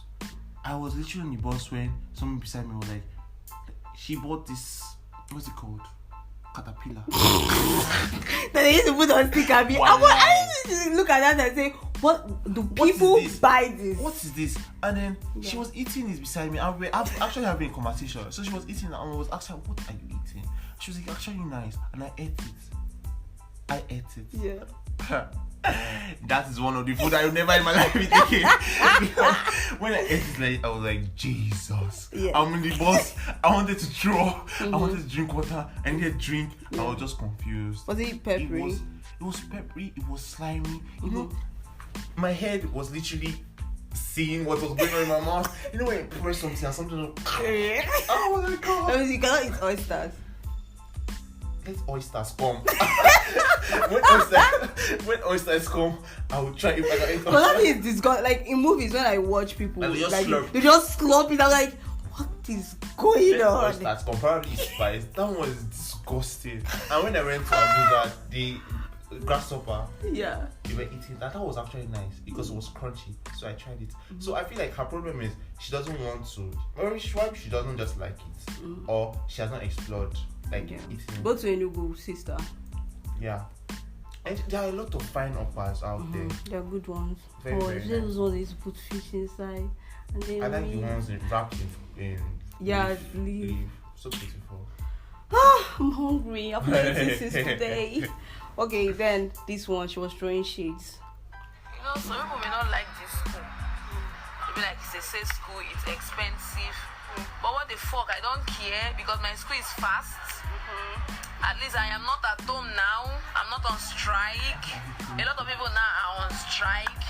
I was literally on the bus when someone beside me was like, she bought this, what's it called? Caterpillar. They used to put on sticker. I used to look at that and say, what do people buy this? What is this? And then she was eating this beside me. I'm actually having a conversation. So she was eating and I was asking her, what are you eating? She was like, actually nice. And I ate it. Yeah. That is one of the food I will never in my life eat again. When I ate it, I was like, Jesus. Yeah. I'm in the bus. I wanted to throw up. I wanted to drink water. I needed drink. I was just confused. Was it peppery? It was peppery. It was slimy. You know, my head was literally seeing what was going on in my mouth. You know when you press something and something. Oh my God. You cannot eat oysters. Let oysters come. when oysters come, I will try if I can eat. But that is disgusting. Like in movies, when I watch people, and they just slurp it. I'm like, what is going on? Oysters comparably spice. That was disgusting. And when I went to Abuja, the grasshopper, they were eating that. That was actually nice because it was crunchy. So I tried it. So I feel like her problem is she doesn't want to, or she doesn't just like it, or she has not explored. Like eating. Go to Enugu, sister. Yeah. And there are a lot of fine uppers out there. There are good ones. Very, very nice. Those ones they used to put fish inside. And then I like the ones wrapped in leaf. So beautiful. I'm hungry. I've not eaten since today. Okay, then this one, she was throwing shades. You know, some people may not like this school. They be like, it's a safe school, it's expensive. But what the fuck, I don't care because my school is fast. At least I am not at home now. I'm not on strike. A lot of people now are on strike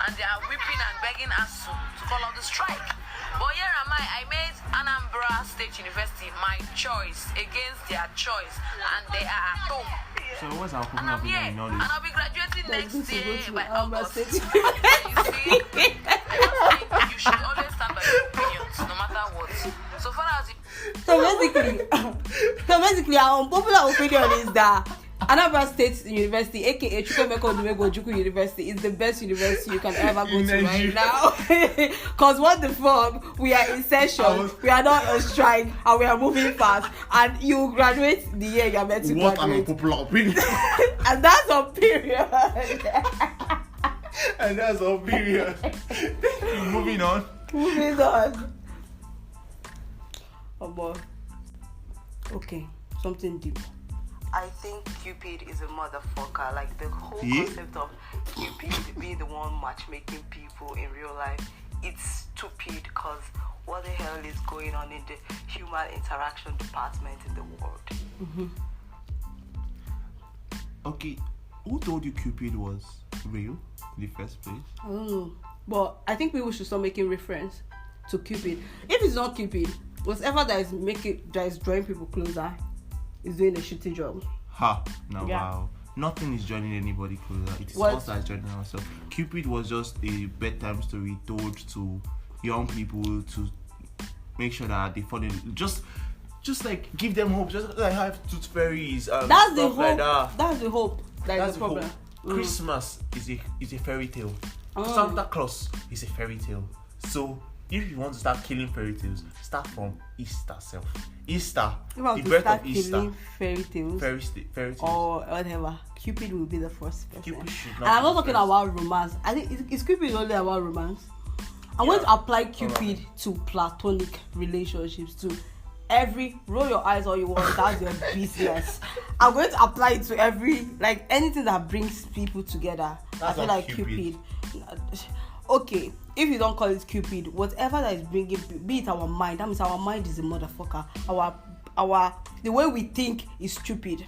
and they are weeping and begging us to call out the strike. But here am I made Anambra State University my choice against their choice and they are at home. So what's our And I'm here in all this? and I'll be graduating next year by August. You see, you should always stand by your opinions no matter what. So far as So basically, our unpopular opinion is that Anambra State University, a.k.a. Chukwuemeka University, is the best university you can ever go to right now. Because what the fuck? We are in session, we are not on strike, and we are moving fast. And you graduate the year you are meant to graduate. What an unpopular opinion. And that's our period. And that's our period. Moving on. Oh boy. Okay, something deep. I think Cupid is a motherfucker. Like the whole concept of Cupid being the one matchmaking people in real life, it's stupid because what the hell is going on in the human interaction department in the world? Okay, who told you Cupid was real in the first place? I don't know. But I think people should start making reference to Cupid. If it's not Cupid, whatever that is drawing people closer is doing a shitty job. Wow. Nothing is joining anybody closer. It is us that's joining ourselves. Cupid was just a bedtime story told to young people to make sure that they fall in. Just like give them hope. Just like have tooth fairies. That's the hope. Like that. That's the hope. That's the problem. Christmas is a fairy tale. Santa Claus is a fairy tale. So if you want to start killing fairy tales, start from Easter self. Easter, the birth of Easter. Fairy tales. Fairy tales. Or whatever. Cupid will be the first person. Cupid should not. And I'm not talking about romance. I think is Cupid only about romance? I'm going to apply Cupid to platonic relationships too. Roll your eyes all you want, that's your business. I'm going to apply it to anything that brings people together. I feel like Cupid. Okay, if you don't call it Cupid, whatever that is bringing, be it our mind, that means our mind is a motherfucker. The way we think is stupid.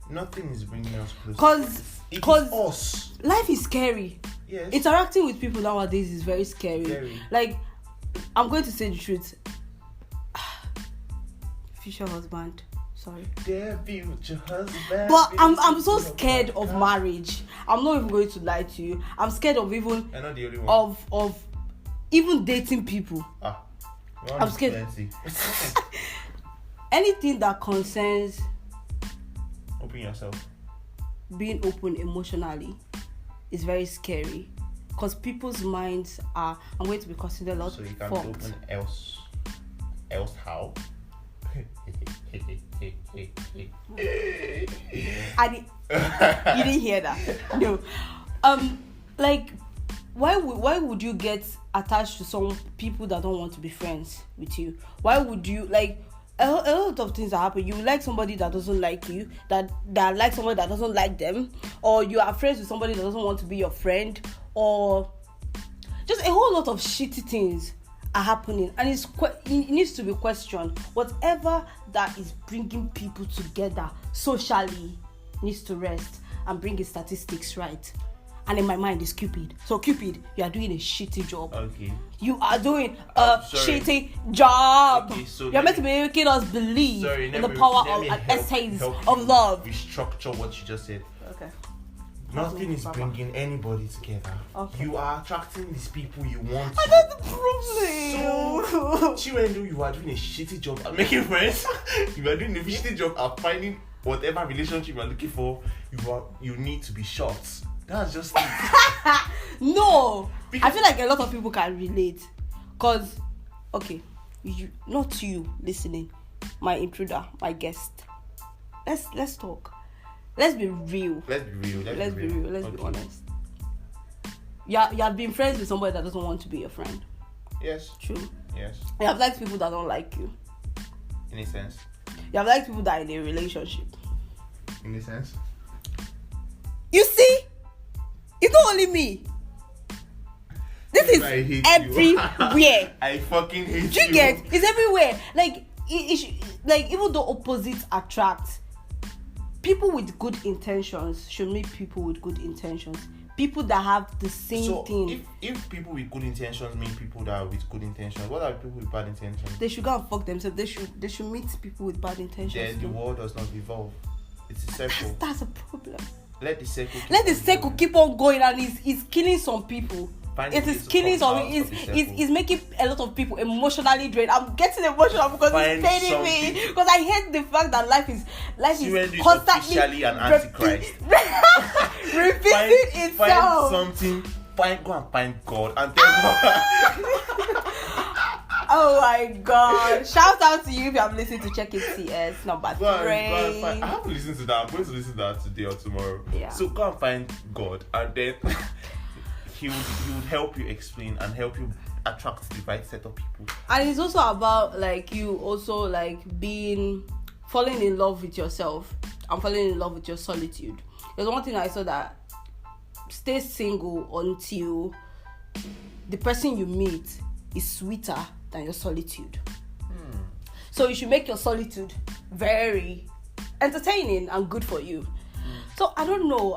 Nothing is bringing us close. Because us. Life is scary. Yes. Interacting with people nowadays is very scary. Like, I'm going to say the truth. Future husband. Sorry. Dear future husband. But I'm so scared of marriage. I'm not even going to lie to you. I'm scared of even You're not the only one. of even dating people. I'm scared. Anything that concerns Open yourself. being open emotionally is very scary. Because people's minds are, I'm going to be considered a lot So you can fucked. open else how? You didn't hear that? No. Like, why would you get attached to some people that don't want to be friends with you? Why would you, like, a lot of things that happen. You like somebody that doesn't like you, that like somebody that doesn't like them, or you are friends with somebody that doesn't want to be your friend, or just a whole lot of shitty things are happening, and it needs to be questioned. Whatever that is bringing people together socially needs to rest and bring its statistics right. And in my mind is Cupid. So Cupid, you are doing a shitty job. Okay. You are doing a shitty job. Okay, so you're meant to be making us believe in the power of essays of love. Restructure what you just said. Okay. Nothing is bringing anybody together. Okay. You are attracting these people you want. I got the problem. So, Chiwendu, you are doing a shitty job at making friends. You are doing a shitty job at finding whatever relationship you are looking for. You need to be short. That's just it. No, I feel like a lot of people can relate. Cause, okay, not you listening, my intruder, my guest. Let's talk. Let's be real. Let's be real. Let's be real. Let's be honest. You have been friends with somebody that doesn't want to be your friend. Yes. True. Yes. You have liked people that don't like you. In a sense. You have liked people that are in a relationship. In a sense. You see? It's not only me. This is everywhere. I fucking hate you. Get? It's everywhere. Like, like, even though opposites attract, people with good intentions should meet people with good intentions. People that have the same thing. If people with good intentions meet people that are with good intentions, what are people with bad intentions? They should go and fuck themselves. They should meet people with bad intentions. Then the world does not evolve. It's a circle. That's a problem. Let the circle keep on going, and it's killing some people. It is killing some. It's making a lot of people emotionally drained. I'm getting emotional because it's paining me, because I hate the fact that life is constantly officially an antichrist. Repeating itself. Find something. Go and find God and tell God. Oh my God! Shout out to you if you have listened to Check It CS number 3. I have to listen to that. I'm going to listen to that today or tomorrow. Yeah. So go and find God, and then he would help you explain and help you attract the right set of people. And it's also about like you also like falling in love with yourself and falling in love with your solitude. There's one thing I saw that stay single until the person you meet is sweeter than your solitude. So you should make your solitude very entertaining and good for you. So I don't know.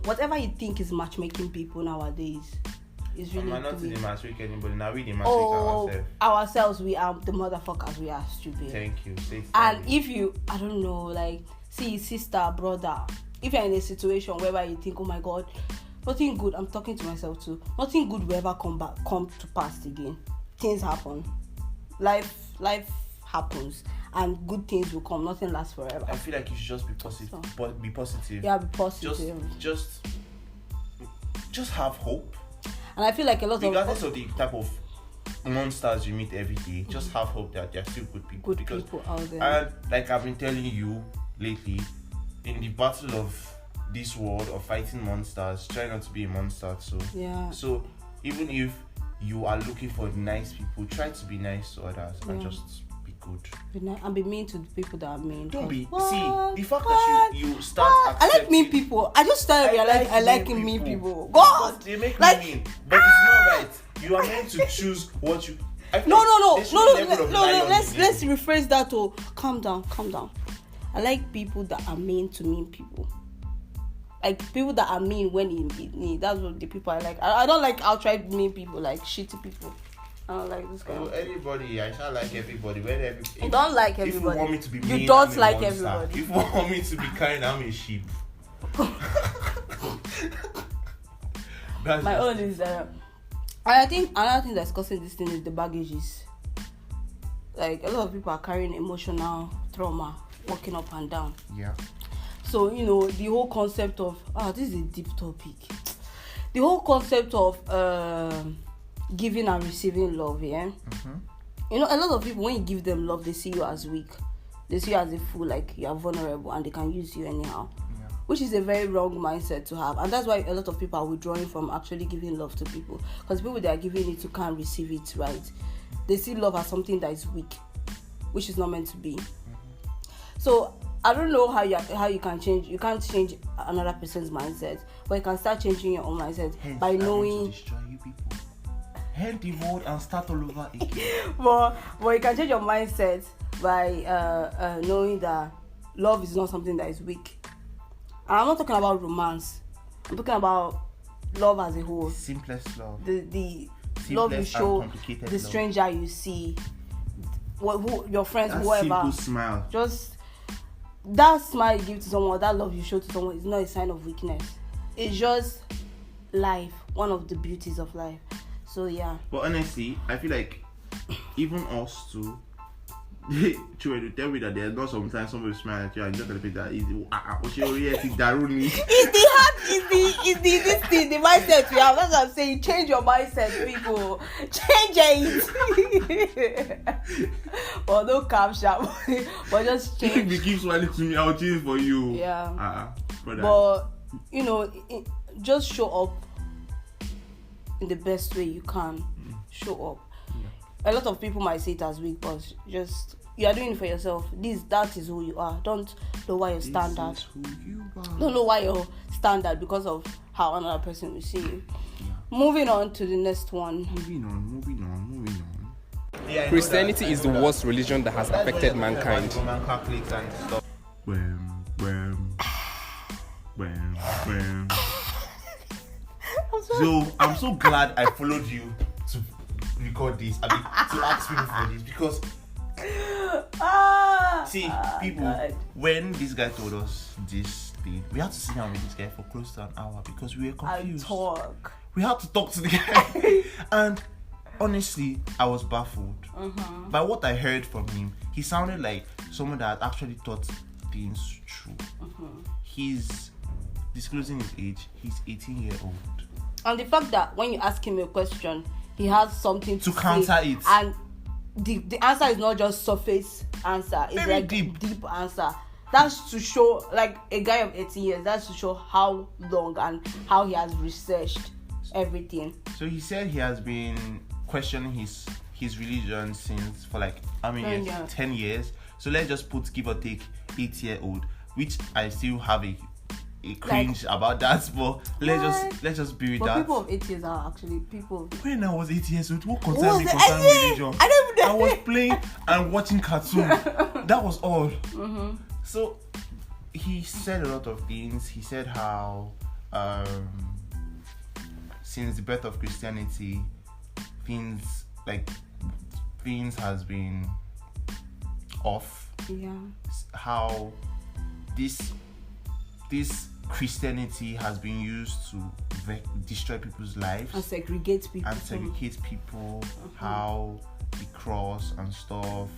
Whatever you think is matchmaking people nowadays is really. I'm not to matchmake anybody. Now we matchmake ourselves. We are the motherfuckers. We are stupid. Thank you. And if you, I don't know, like, see, sister, brother, if you're in a situation whereby you think, oh my God, nothing good. I'm talking to myself too. Nothing good will ever come to pass again. Things happen. Life happens, and good things will come. Nothing lasts forever. I feel like you should just be positive. Be positive. Yeah, be positive. Just have hope. And I feel like a lot regardless of the type of monsters you meet every day, just have hope that there are still good people. People out there. And like I've been telling you lately, in the battle of this world of fighting monsters, try not to be a monster too. Yeah. So even if you are looking for nice people, try to be nice to others and just be good. And be mean to the people that are mean. Don't be. See, the fact that you start accepting. I like mean people. I just started realizing I like mean people. God! They make me mean. But it's not right. You are meant to choose what you. No. Let's rephrase that. Oh, calm down. I like people that are mean to mean people. Like people that are mean when in need. That's what the people I like. I don't like outright mean people, like shitty people. I don't like this guy. Anybody, I shall like everybody. You don't like everybody. If you want me to be mean, you don't I'm a like monster. everybody. If you want me to be kind, I'm a sheep. My own is I think another thing that's causing this thing is the baggages. Like a lot of people are carrying emotional trauma, walking up and down. Yeah. So the whole concept of this is a deep topic. The whole concept of giving and receiving love, yeah. Mm-hmm. A lot of people, when you give them love, they see you as weak. They see you as a fool, like you are vulnerable, and they can use you anyhow. Yeah. Which is a very wrong mindset to have, and that's why a lot of people are withdrawing from actually giving love to people, because people they are giving it to can't receive it right. They see love as something that is weak, which is not meant to be. Mm-hmm. So I don't know how you can change. You can't change another person's mindset, but you can start changing your own mindset by knowing. To destroy you people. End the world and start all over again. but you can change your mindset by knowing that love is not something that is weak. And I'm not talking about romance. I'm talking about love as a whole. Simplest love. The love you show the stranger you see, who your friends, that whoever. Simple smile. Just that smile you give to someone, that love you show to someone is not a sign of weakness. It's just life, one of the beauties of life. So yeah. But honestly, I feel like even us too, Chua, to tell me that there's not sometimes somebody smile at you and just repeat that is the mindset we have. That's what I'm saying. Change your mindset, people. Change it. But no calm sharp. But just change. If you keep smiling to me, I'll change for you. Yeah. Brother. But just show up in the best way you can. Show up. A lot of people might see it as weak, but just you are doing it for yourself. That is who you are. Don't lower your standard. This is who you are. Don't lower your standard because of how another person will see you. Moving on to the next one. Moving on. Yeah, Christianity is the worst religion that has affected mankind. Catholics and stuff. So I'm so glad I followed you to record this. To ask people for this because people, God. When this guy told us this thing, we had to sit down with this guy for close to an hour because we were confused. We had to talk to the guy, and honestly, I was baffled by what I heard from him. He sounded like someone that actually thought things through. He's disclosing his age. He's 18-year-old. And the fact that when you ask him a question, he has something to counter say, it, and the answer is not just surface answer. It's very like deep answer. That's to show, like a guy of 18 years. That's to show how long and how he has researched everything. So he said he has been questioning his religion since for like how many years? 10 years. So let's just put give or take 8-year-old, which I still have a cringe about that, but let's just be with that. People of 8 years are actually people. When I was 8 years old, what concerned me concerning religion? I was playing and watching cartoon. That was all. So he said a lot of things. He said how since the birth of Christianity, things has been off. Yeah. How this Christianity has been used to destroy people's lives and segregate people. How the cross and stuff,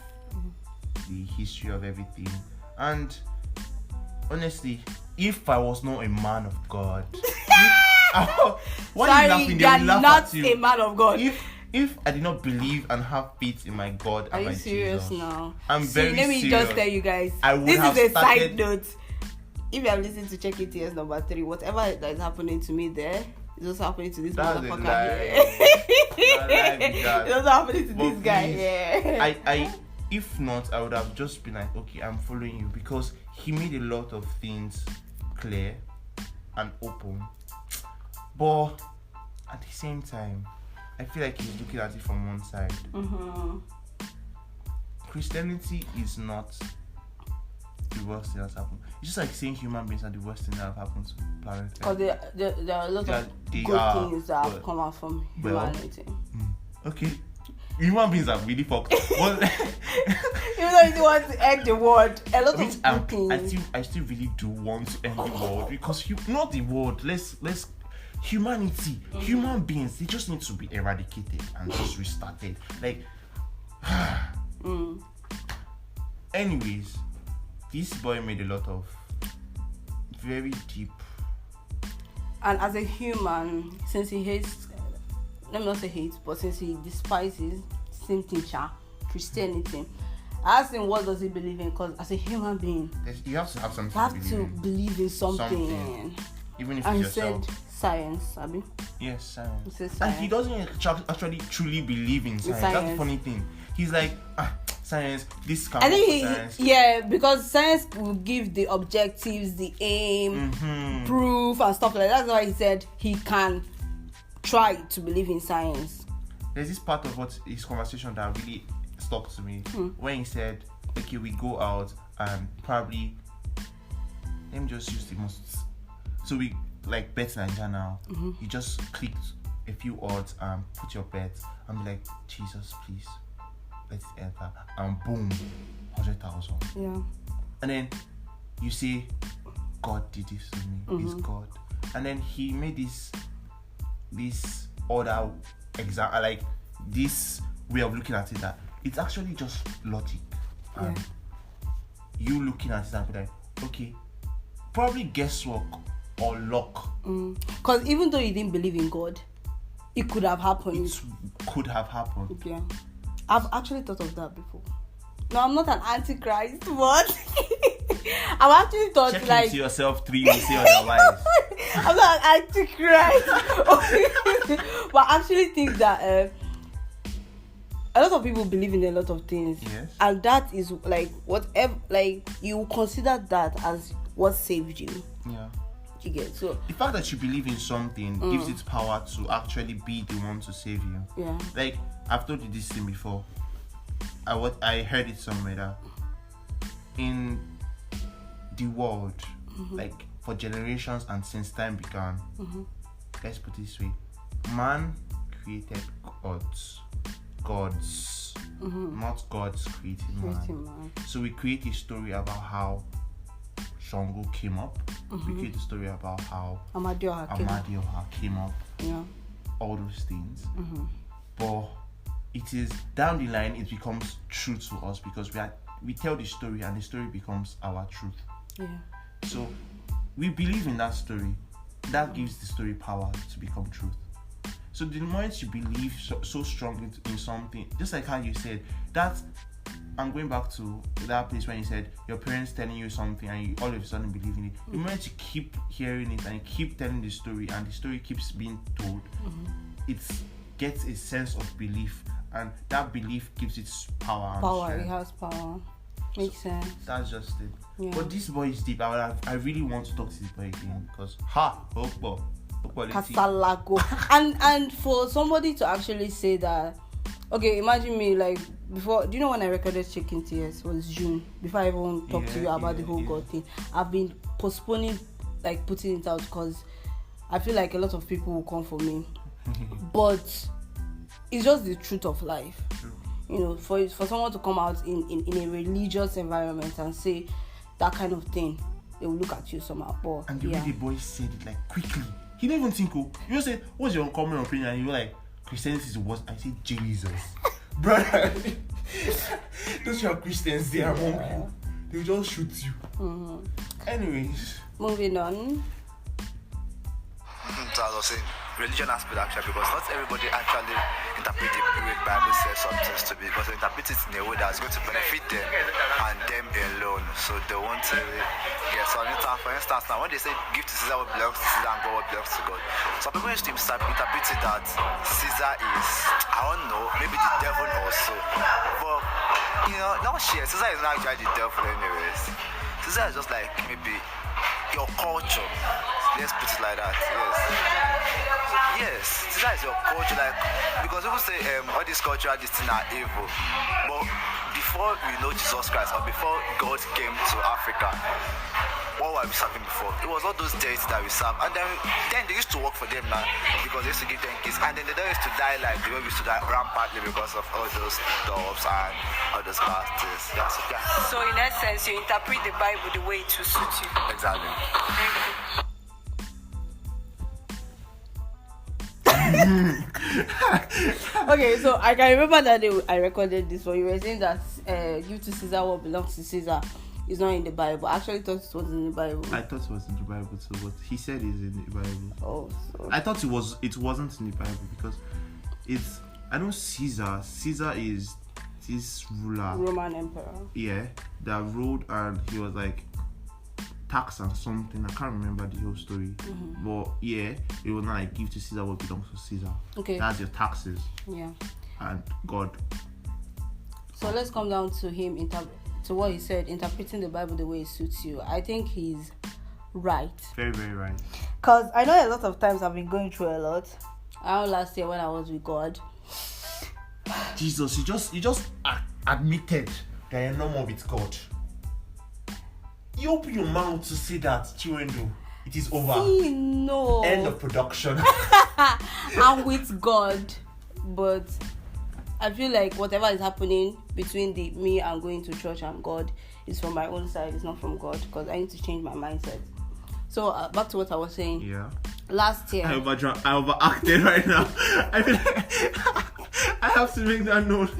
the history of everything. And honestly, if I was not a man of God, sorry, you are not a man of God. If I did not believe and have faith in my God and my Jesus, are you serious now? I'm very serious. Let me just tell you guys. This is a side note. If you have listened to Check It Years number 3, whatever that is happening to me there is also happening to this motherfucker here. It's also happening to this guy here. I if not, I would have just been like, okay, I'm following you, because he made a lot of things clear and open. But at the same time, I feel like he's looking at it from one side. Christianity is not the worst thing that's happened. It's just like saying human beings are the worst thing that have happened to planet Earth. Because there are a lot of good things that have come out from humanity. Okay. Human beings are really fucked. Even though you don't want to end the world, a lot of good things. I still really do want to end the world because not the world. Let's humanity, human beings, they just need to be eradicated and just restarted. Like, anyways, this boy made a lot of very deep. And as a human, since he hates, let me not say hates, but since he despises same thing, Christianity, I asked him what does he believe in, because as a human being, you have to have something. You have to believe in something. Even if and it's yourself. He said science, Abi. Yes, science. He said science. And he doesn't actually truly believe in science. That's the funny thing. He's like, science, this kind of science. Because science will give the objectives, the aim, proof and stuff like that. That's why he said he can try to believe in science. There's this part of what his conversation that really stuck to me when he said, okay, we go out and probably, let me just use the most, so we like bet Nigeria now. You just clicked a few odds and put your bet and be like, Jesus, please, let's enter, and boom, 100,000. Yeah. And then you say, God did this to me. It's God. And then he made this other example, like this way of looking at it, that it's actually just logic. And you looking at it and be like, okay, probably guesswork or luck. Because even though you didn't believe in God, it could have happened. It could have happened. Yeah. I've actually thought of that before. No, I'm not an antichrist, but I've actually thought check like into yourself 3 years say otherwise. I'm not an antichrist. But I actually think that a lot of people believe in a lot of things. Yes. And that is like whatever, like you consider that as what saved you. Yeah. You get so the fact that you believe in something gives it power to actually be the one to save you. Yeah. Like I've told you this thing before. I heard it somewhere that in the world, like for generations and since time began, let's put it this way, man created gods, not gods creating man. So we create a story about how Shango came up. We create a story about how Amadioha came up. Yeah. All those things. But it is down the line it becomes true to us because we tell the story and the story becomes our truth. Yeah. So we believe in that story. That gives the story power to become truth. So the moment you believe so strongly in something, just like how you said, that I'm going back to that place when you said your parents telling you something and you all of a sudden believe in it. The moment you keep hearing it and you keep telling the story and the story keeps being told, it gets a sense of belief, and that belief gives it power. It has power. Makes sense. That's just it. Yeah. But this boy is deep. I really want to talk to this boy again because Kasalago. and for somebody to actually say that, okay, imagine me like before. Do you know when I recorded Chicken Tears? It was June. Before I even talked to you about the whole God thing, I've been postponing like putting it out because I feel like a lot of people will come for me. But it's just the truth of life. True. You know, for someone to come out in a religious environment and say that kind of thing, they will look at you somehow. But and the way the boy said it like quickly, he didn't even think. You just said, "What's your uncommon opinion?" And you were like, "Christianity is the worst." I said, "Jesus, brother, those are Christians. They are among you. They will just shoot you." Anyways, moving on. So I was saying, religion aspect actually, because not everybody actually interpret the way the Bible says some things to be, because they interpret it in a way that's going to benefit them and them alone. So they won't get so for instance, now when they say give to Caesar what belongs to Caesar and God what belongs to God, some people used to interpret it that Caesar is, I don't know, maybe the devil also. But you know, not sure. Caesar is not actually the devil anyways. Caesar is just like maybe your culture. Let's put it like that. Yes, Caesar is your culture, like, because people say all these cultural things are evil, but before we know Jesus Christ, or before God came to Africa, what were we serving before? It was all those deities that we serve, and then they used to work for them now, because they used to give them kids, and then they don't used to die like the way we used to die rampantly because of all those doves and all those bastards. So in essence, you interpret the Bible the way it will suit you. Exactly. Okay, so I can remember that day I recorded this one. You were saying that give to Caesar what belongs to Caesar is not in the Bible. I actually thought it was in the Bible. I thought it was in the Bible too, but he said it's in the Bible. Oh, so I thought it wasn't in the Bible because I know Caesar is this ruler, Roman emperor. Yeah, that ruled, and he was like tax and something. I can't remember the whole story. Mm-hmm. But yeah, it was not like give to Caesar what belongs to Caesar. Okay. That's your taxes. Yeah. And God. So let's come down to him to what he said, interpreting the Bible the way it suits you. I think he's right. Very, very right. Because I know a lot of times I've been going through a lot. I know last year when I was with God. Jesus, you just admitted that you're no more with God. You open your mouth to say that, Chiwendo. It is over. No. End of production. I'm with God, but I feel like whatever is happening between me and going to church and God is from my own side. It's not from God, because I need to change my mindset. So back to what I was saying. Yeah. Last year. I overacted right now. I feel like I have to make that note.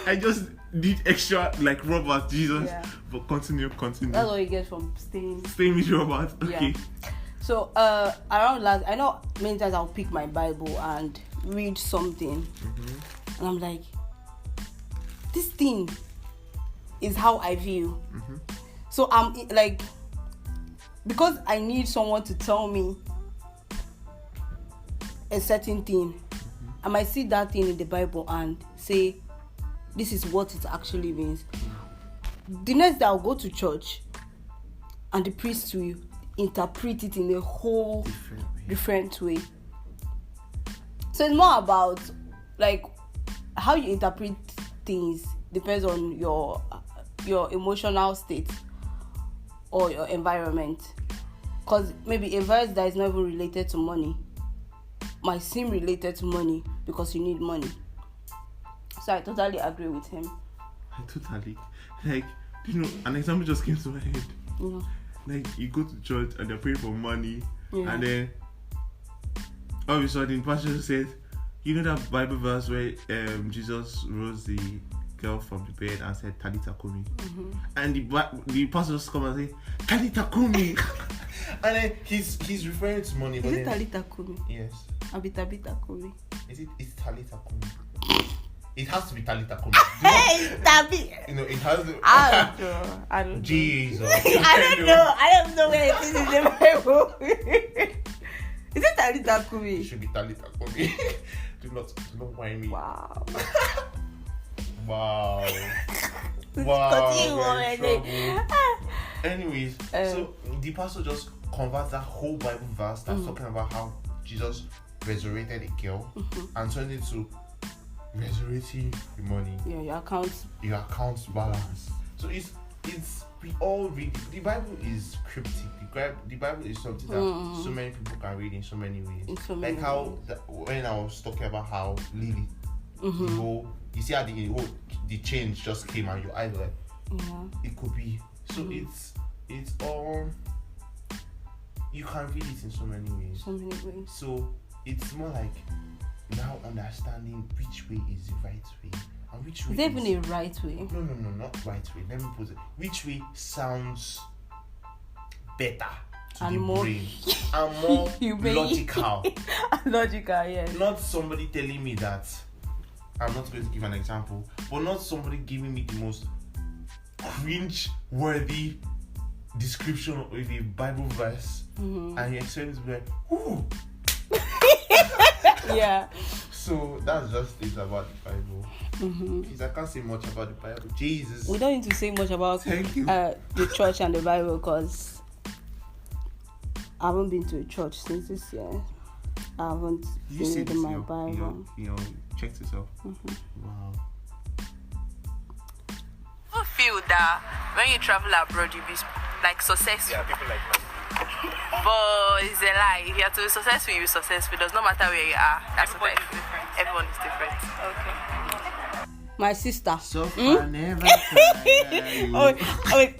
I just did extra like Robert, Jesus. Yeah. But continue. That's what you get from staying with Robert. Okay. Yeah. So around last, I know many times I'll pick my Bible and read something, and I'm like, this thing is how I feel. So I'm like, because I need someone to tell me a certain thing, I might see that thing in the Bible and say, this is what it actually means. The next day I'll go to church and the priest will interpret it in a whole different way. So it's more about like how you interpret things depends on your emotional state or your environment. Because maybe a verse that is not even related to money might seem related to money because you need money. So I totally agree with him. I totally. Like, an example just came to my head. Yeah. Like, you go to church and they're praying for money, Yeah. and then all of a sudden, pastor says, you know that Bible verse where Jesus rose the girl from the bed and said, Talita Kumi. And the pastor just come and say, Talita Kumi. And then he's referring to money. Is it Talita Kumi? Yes. Tabita Kumi. It's Talita Kumi. It has to be Talita Kumi. Hey, Tabi. It has to. I don't know. Jesus. I don't know where it is in the Bible. Is it Talita Kumi? It should be Talita Kumi. Do not whine me. Wow. Wow. Continue already. Anyways, so the pastor just converts that whole Bible verse that's talking about how Jesus resurrected a girl and turned it to resurrecting the money. Yeah, your account balance. So it's we all read the Bible is cryptic. The Bible is something that so many people can read in so many ways. Like how when I was talking about how Lily, you see how the change just came and your eyes were like, it could be. So it's all, you can read it in so many ways. So it's more like now understanding which way is the right way and which way is there even a right way? No, not right way. Let me put it. Which way sounds better to and the more brain and more logical. Logical, yes. Not somebody telling me that. I'm not going to give an example, but not somebody giving me the most cringe-worthy description of a Bible verse, and you expect to be like, ooh. Yeah. So that's just it about the Bible. Because I can't say much about the Bible. Jesus. We don't need to say much about the church and the Bible because I haven't been to a church since this year. I haven't You been see reading this, my Bible. you checked yourself. Wow. I feel that when you travel abroad, you be like successful. Yeah, people like that. But it's a lie. If you have to be successful, you be successful. It does not matter where you are. That's what I feel. Everyone is different. Okay. My sister. So far, never tried.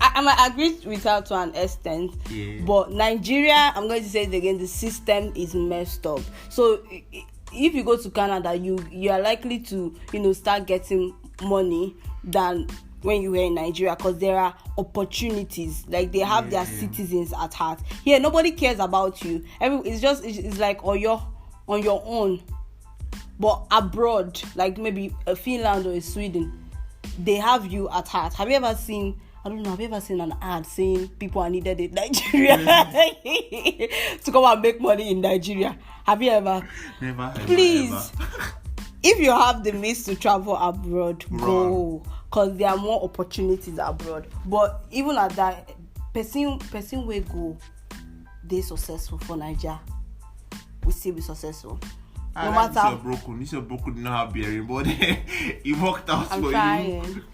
I might agree with her to an extent. Yeah. But Nigeria, I'm going to say it again, the system is messed up. So if you go to Canada, you are likely to, start getting money than when you were in Nigeria, because there are opportunities. Like, they have their citizens at heart. Here, nobody cares about you. It's like on your own. But abroad, like maybe a Finland or a Sweden, they have you at heart. Have you ever seen an ad saying people are needed in Nigeria to come and make money in Nigeria? Have you ever? Never. Please, if you have the means to travel abroad, go, because there are more opportunities abroad. But even at that, person will go, they successful for Nigeria, we still be successful. No matter. This is broken, not have bearing, but it worked out I'm for trying. you.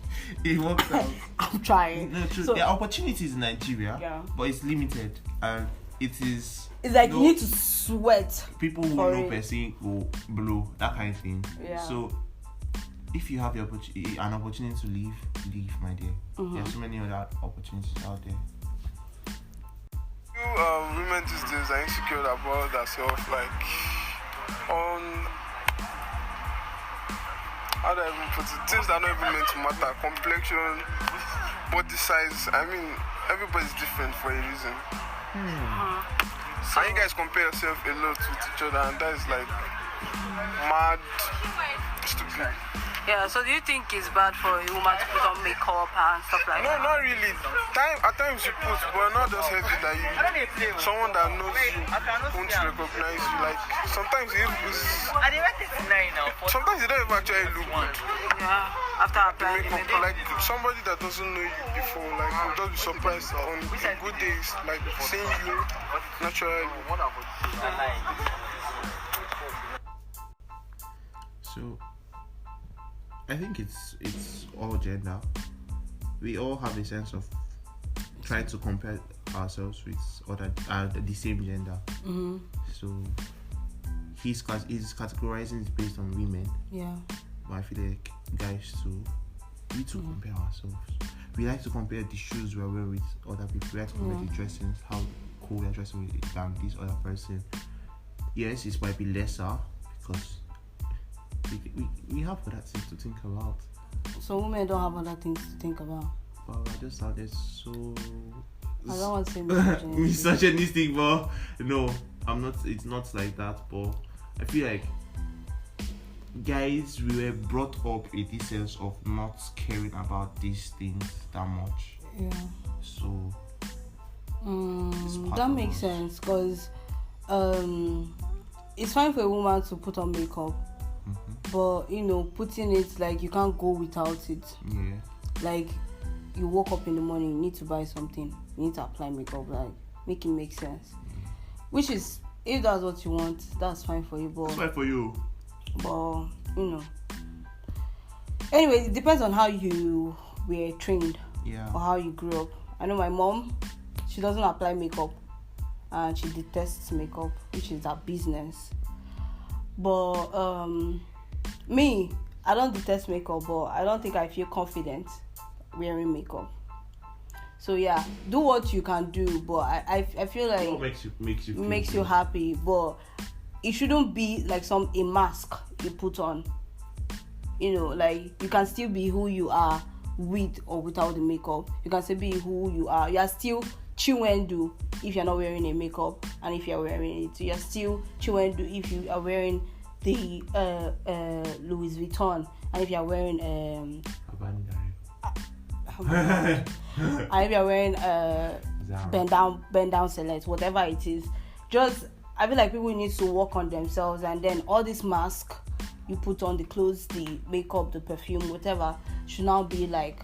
It worked out. I'm trying. No, true. So, there are opportunities in Nigeria, but it's limited, and it is. It's like you need to sweat. People who know person go blow, that kind of thing. Yeah. So if you have an opportunity to leave, my dear. There are so many other opportunities out there. Women these days are insecure about themselves, like on how do I even put it? Things that are not even meant to matter. Complexion, body size. I mean, everybody's different for a reason. And you guys compare yourself a lot with each other, and that is like mad, stupid. Yeah, so do you think it's bad for a woman to put on makeup and stuff like that? No, not really. At times you put, but not just heavy that someone that knows you won't recognize you. Like sometimes you sometimes you don't even actually look good. Yeah, after applying makeup, like somebody that doesn't know you before, like will just be surprised on good days, like seeing you naturally. So I think it's all gender. We all have a sense of trying to compare ourselves with the same gender. So he's categorizing it based on women. Yeah. But I feel like guys too, we too compare ourselves. We like to compare the shoes we're wearing with other people. We like to compare the dressing, how cool we're dressing with than this other person. Yes, it might be lesser because we have other things to think about. So women don't have other things to think about. But I just sounded so. I don't want to say misogynistic. Misogynistic, but no, I'm not. It's not like that. But I feel like guys, we were brought up with this sense of not caring about these things that much. Yeah. So that makes sense, because it's fine for a woman to put on makeup. But putting it, like, you can't go without it. Yeah. Like, you woke up in the morning, you need to buy something, you need to apply makeup, like, make it make sense. Which is, if that's what you want, that's fine for you. But that's fine for you. But anyway, it depends on how you were trained, or how you grew up. I know my mom, she doesn't apply makeup, and she detests makeup, which is her business. But me, I don't detest makeup, but I don't think I feel confident wearing makeup. So yeah, do what you can do, but I feel like what makes you happy, but it shouldn't be like a mask you put on. Like, you can still be who you are with or without the makeup. You can still be who you are. You are still Chiwendu if you're not wearing a makeup, and if you're wearing it, you're still Chiwendu if you are wearing the Louis Vuitton, and if you're wearing and if you're wearing bend down select, whatever it is. Just, I feel like people need to work on themselves, and then all this mask you put on, the clothes, the makeup, the perfume, whatever, should now be like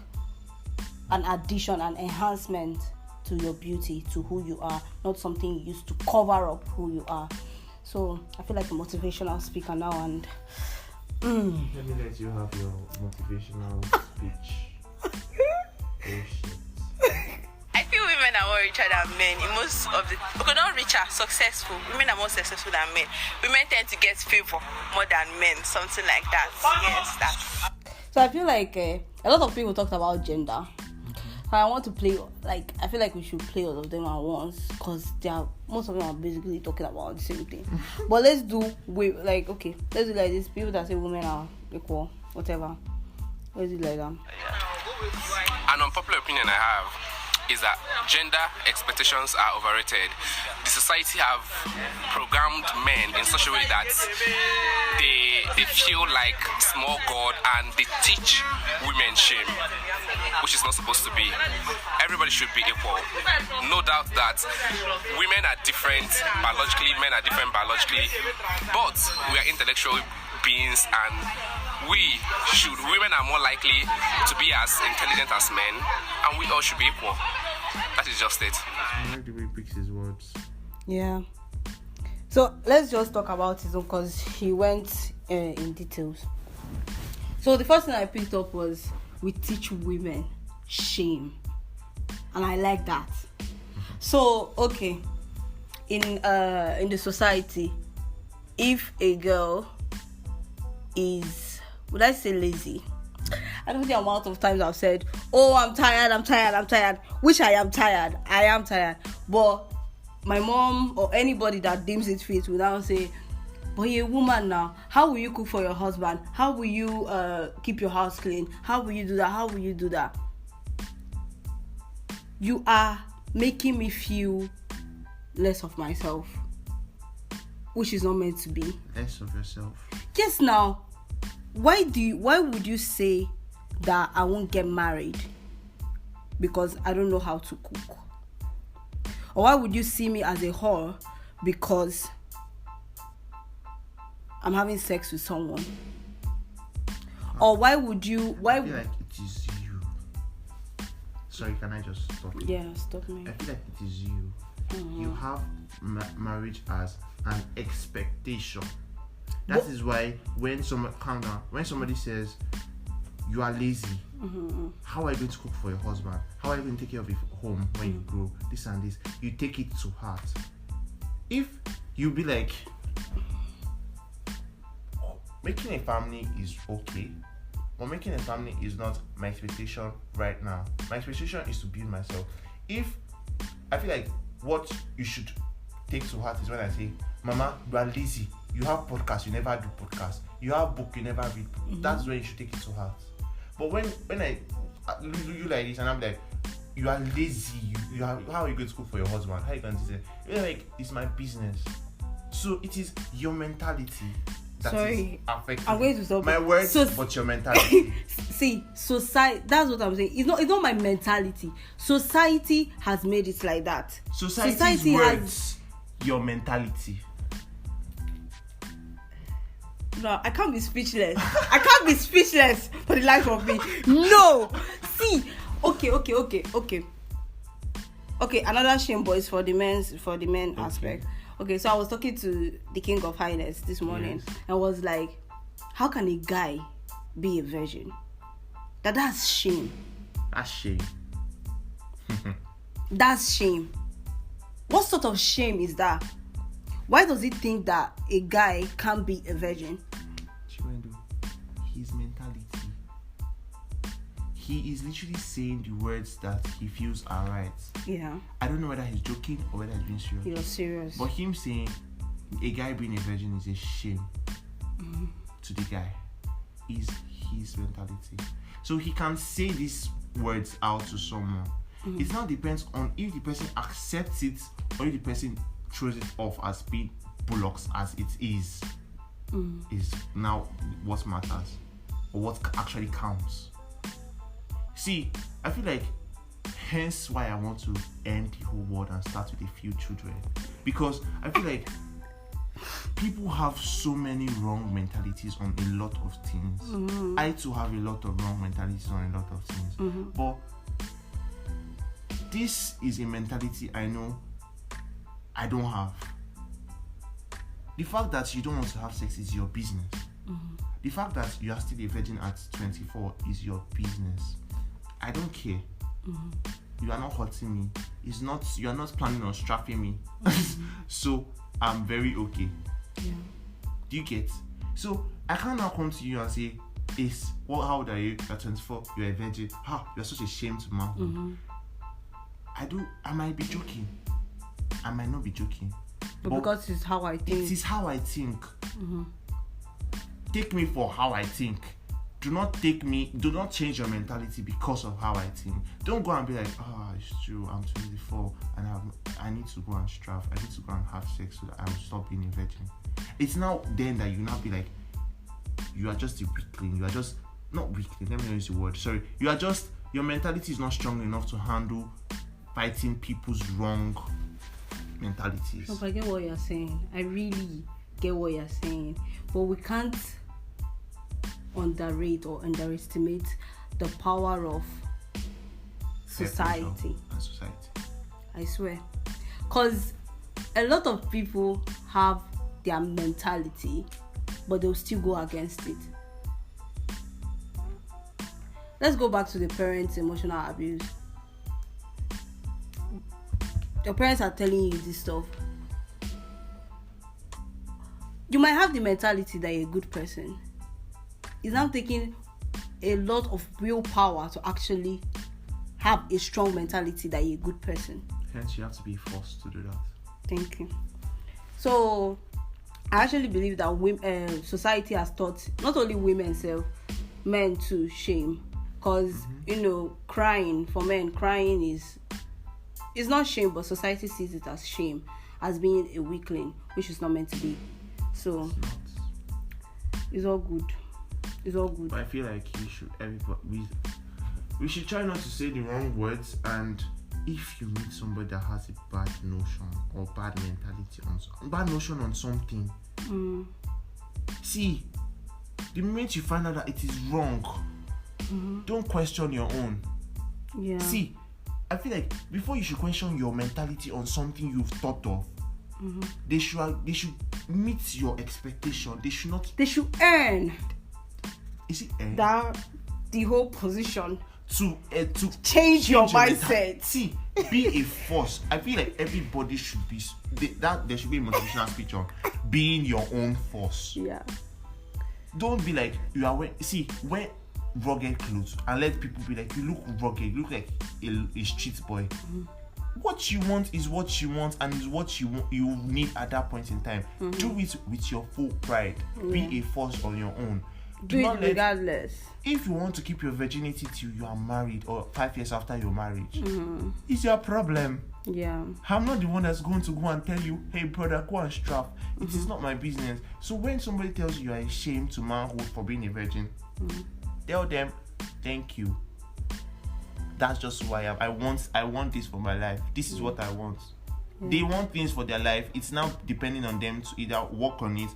an addition, an enhancement to your beauty, to who you are, not something you use to cover up who you are. So I feel like a motivational speaker now, and Let me let you have your motivational speech. Oh shit. I feel women are more richer than men in most of the... Okay, not richer, successful. Women are more successful than men. Women tend to get favor more than men, something like that. Yes, that. So I feel like a lot of people talked about gender. So I want to play, like, I feel like we should play all of them at once, because most of them are basically talking about the same thing. But let's do, let's do like this. People that say women are equal, whatever. Let's do like that. An unpopular opinion I have is that gender expectations are overrated. The society have programmed men in such a way that they feel like small god, and they teach women shame, which is not supposed to be. Everybody should be equal. No doubt that women are different biologically, men are different biologically, but we are intellectual beings, and women are more likely to be as intelligent as men, and we all should be equal. That is just it. I like the way he picks his words. Yeah. So let's just talk about his own, because he went in details. So the first thing I picked up was, we teach women shame, and I like that. So okay, in the society, if a girl is, would I say lazy? I don't know the amount of times I've said, oh, I'm tired, which I am tired, but my mom or anybody that deems it fit will now say, but you're a woman now, how will you cook for your husband? How will you keep your house clean? How will you do that? You are making me feel less of myself, which is not meant to be. Less of yourself. Yes, now, why would you say that I won't get married because I don't know how to cook? Or why would you see me as a whore because I'm having sex with someone? Or why would you... I feel like it is you. Sorry, can I just stop you? Yeah, stop me. I feel like it is you. Mm-hmm. You have marriage as an expectation. That is why when somebody says you are lazy, how are you going to cook for your husband? How are you going to take care of your home when you grow? This and this. You take it to heart. If you be like, making a family is okay, but making a family is not my expectation right now. My expectation is to build myself. I feel like what you should take to heart is when I say, Mama, you are lazy. You have podcasts, you never do podcasts. You have book, you never read. That's when you should take it to heart. But when I do you like this and I'm like, you are lazy. How are you going to cook for your husband? How are you going to say? You're like, it's my business. So it is your mentality that is affecting. I'm going to stop my words, but your mentality. See, society. That's what I'm saying. It's not my mentality. Society has made it like that. Society words, your mentality. No, I can't be speechless. I can't be speechless for the life of me. No. See, okay. Another shame, boys, for the men aspect. Okay, so I was talking to the King of Highness this morning, and was like, how can a guy be a virgin? That's shame. That's shame. That's shame. What sort of shame is that? Why does he think that a guy can't be a virgin? Chiwendo, his mentality. He is literally saying the words that he feels are right. Yeah. I don't know whether he's joking or whether he's being serious. He was serious. But him saying a guy being a virgin is a shame to the guy is his mentality. So he can say these words out to someone. It now depends on if the person accepts it or if the person throws it off as being bullocks as it is now what matters or what actually counts. See, I feel like hence why I want to end the whole world and start with a few children, because I feel like people have so many wrong mentalities on a lot of things. I too have a lot of wrong mentalities on a lot of things, but this is a mentality I know I don't have. The fact that you don't want to have sex is your business. The fact that you are still a virgin at 24 is your business. I don't care. You are not hurting me. You are not planning on strapping me. So I'm very okay. Yeah. Do you get? So I can't now come to you and say, Ace, how old are you? You're 24, you're a virgin. You're such a shame to manhood. I might be joking. I might not be joking. But because it's how I think. It is how I think. Take me for how I think. Do not change your mentality because of how I think. Don't go and be like, it's true, I'm 24 and I need to go and strap. I need to go and have sex so that I will stop being a virgin. It's now then that you now be like, you are just a weakling. You are just, not weakling, let me not use the word, sorry. Your mentality is not strong enough to handle fighting people's wrong mentalities. No, but I get what you're saying. I really get what you're saying. But we can't underrate or underestimate the power of society. I swear. Because a lot of people have their mentality, but they'll still go against it. Let's go back to the parents' emotional abuse. Your parents are telling you this stuff. You might have the mentality that you're a good person. It's now taking a lot of willpower to actually have a strong mentality that you're a good person. Hence, you have to be forced to do that. Thank you. So, I actually believe that society has taught not only women, men too, shame. Because, crying, for men, crying is not shame, but society sees it as shame, as being a weakling, which is not meant to be. So, it's all good. It's all good. But I feel like we should try not to say the wrong words, and if you meet somebody that has a bad notion or bad mentality on something, see, the moment you find out that it is wrong, don't question your own. Yeah. See, I feel like before you should question your mentality on something you've thought of, they should meet your expectation. They should earn. Is it earn? That the whole position to change your mindset. See, be a force. I feel like everybody should be there should be a motivational speech on being your own force. Yeah. Don't be like you are wear rugged clothes and let people be like, you look rugged, you look like a street boy. What you want is what you want, and is what you need at that point in time. Do it with your full pride. Be a force on your own. Do it regardless. If you want to keep your virginity till you are married or 5 years after your marriage, it's your problem. Yeah. I'm not the one that's going to go and tell you, hey brother, go and strap. It is not my business. So when somebody tells you are ashamed to manhood for being a virgin, tell them, thank you. That's just who I am. I want this for my life. This is what I want. They want things for their life. It's now depending on them to either work on it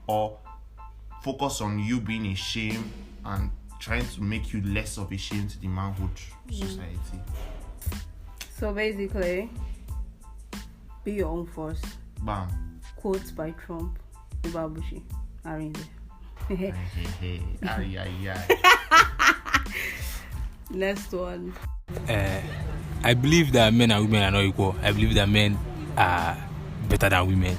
or focus on you being a shame and trying to make you less of a shame to the manhood society. So basically, be your own force. Bam. Quotes by Trump. Ibabushi. Arinze. Next one. I believe that men and women are not equal. I believe that men are better than women.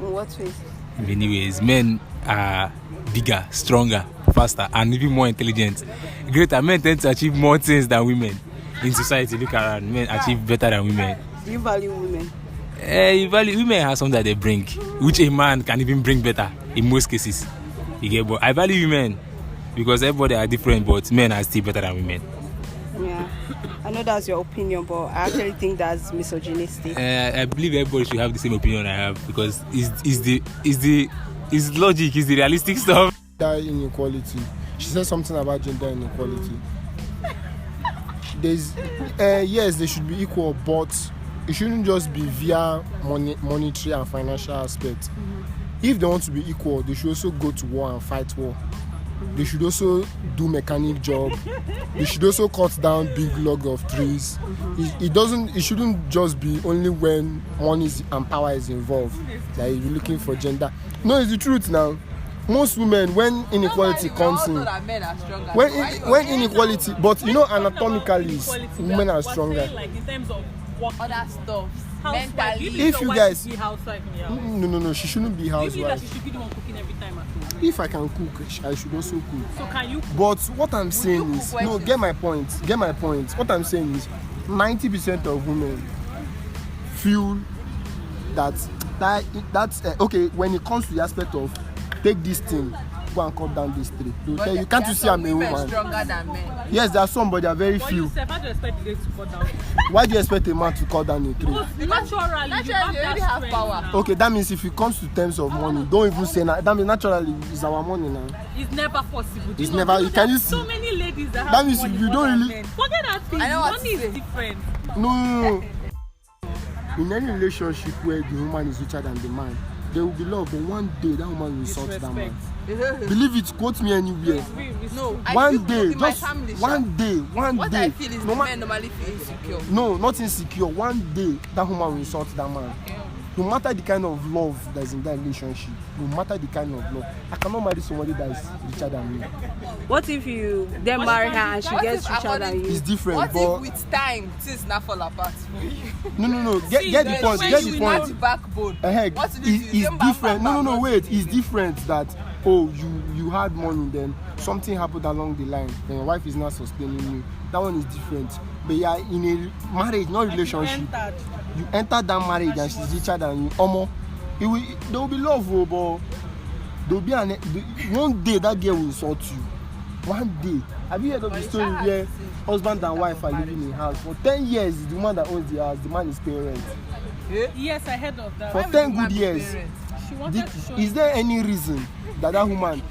In what ways? In many ways. Men are bigger, stronger, faster, and even more intelligent. Greater. Men tend to achieve more things than women. In society, look around. Men achieve better than women. Do you value women? Women have something that they bring, which a man can even bring better in most cases. But I value women because everybody are different, but men are still better than women. Yeah, I know that's your opinion, but I actually think that's misogynistic. I believe everybody should have the same opinion I have because it's logic, it's the realistic stuff. Gender inequality. She said something about gender inequality. Yes, they should be equal, but it shouldn't just be via monetary and financial aspects. If they want to be equal, they should also go to war and fight war. They should also do mechanic job. They should also cut down big log of trees. It shouldn't just be only when money and power is involved that you're looking for gender. No, it's the truth now. Most women, when inequality comes in, when inequality, but anatomically, women are stronger. Like in terms of work, other stuff. mentally. If you guys, be housewife in your house? no, she shouldn't be Do you believe that housewife. she should be the one cooking every time at home? If I can cook, I should also cook. So can you? But what I'm saying you is, cook no, when get my point. What I'm saying is, 90% of women feel that's okay. When it comes to the aspect of take this thing, go and cut down this tree. They'll tell you, can't you see I'm a woman? Stronger than men. Yes, there are some, but there are very But few. you say, how do you expect the lady to cut down? Why do you expect a man to cut down a tree? Because naturally, you you have already that have strength power. now. Okay, that means if it comes to terms of money, don't even say that. That means naturally it's our money now. It's never possible. It's never- There's can you so see? many ladies that have That means money you more don't than really- men. Forget that thing. I know what Money to is say. different. No. In any relationship where the woman is richer than the man, there will be love, but one day that woman will insult that man. Believe it, quote me anywhere. No, I One feel day, in my just family, one day. what I feel is the men normally feel insecure. No, not insecure. One day that woman will insult that man. No matter the kind of love that is in that relationship, no matter the kind of love, I cannot marry somebody that is richer than me. What if you then marry her and she What gets if richer than It's you? different, What but if with time things not fall apart for you? no. Get the point. When Get you the know point. the backbone. Heck, What to do it's to you? different. No, wait. It's different that you had money, then something happened along the line, then your wife is not sustaining you. That one is different. But you are in a marriage, not relationship. You enter that marriage and she's richer than you. There will be love, but there will be one day that girl will insult you. One day. Have you heard of the story where husband and wife are living in a house for 10 years? The woman that owns the house, the man is paying rent. Yes, I heard of that. For 10 good years. She wanted to show Is there any reason that woman,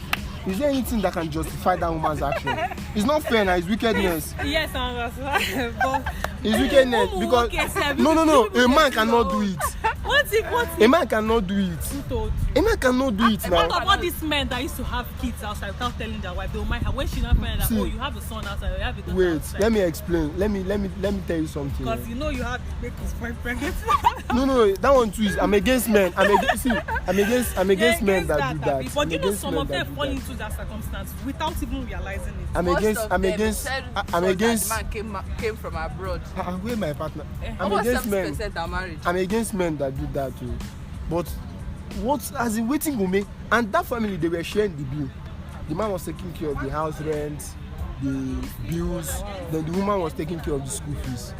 is there anything that can justify that woman's action? It's not fair now, it's wickedness. Yes, I understand. But It's wickedness because no, a man cannot do it. what if A man cannot do it. who told you? A man cannot do it What now. about these men that used to have kids outside without telling their wife? They will mind her when she not find that, See. oh, you have a son outside, you have a daughter Wait, outside. let me explain. Let me tell you something. Because you know you have to make his wife pregnant. No, that one too is I'm against men. I'm against men that do that. But you know against some men of that them do fall that. into that circumstance without even realizing it. I'm Most against of I'm them against said I'm was against that the man came from abroad. where my partner. I'm Almost against men. 70% are married. I'm against men that do that too. But what as in waiting go make, and that family they were sharing the bill. The man was taking care of the house rent, the bills, then the woman was taking care of the school fees.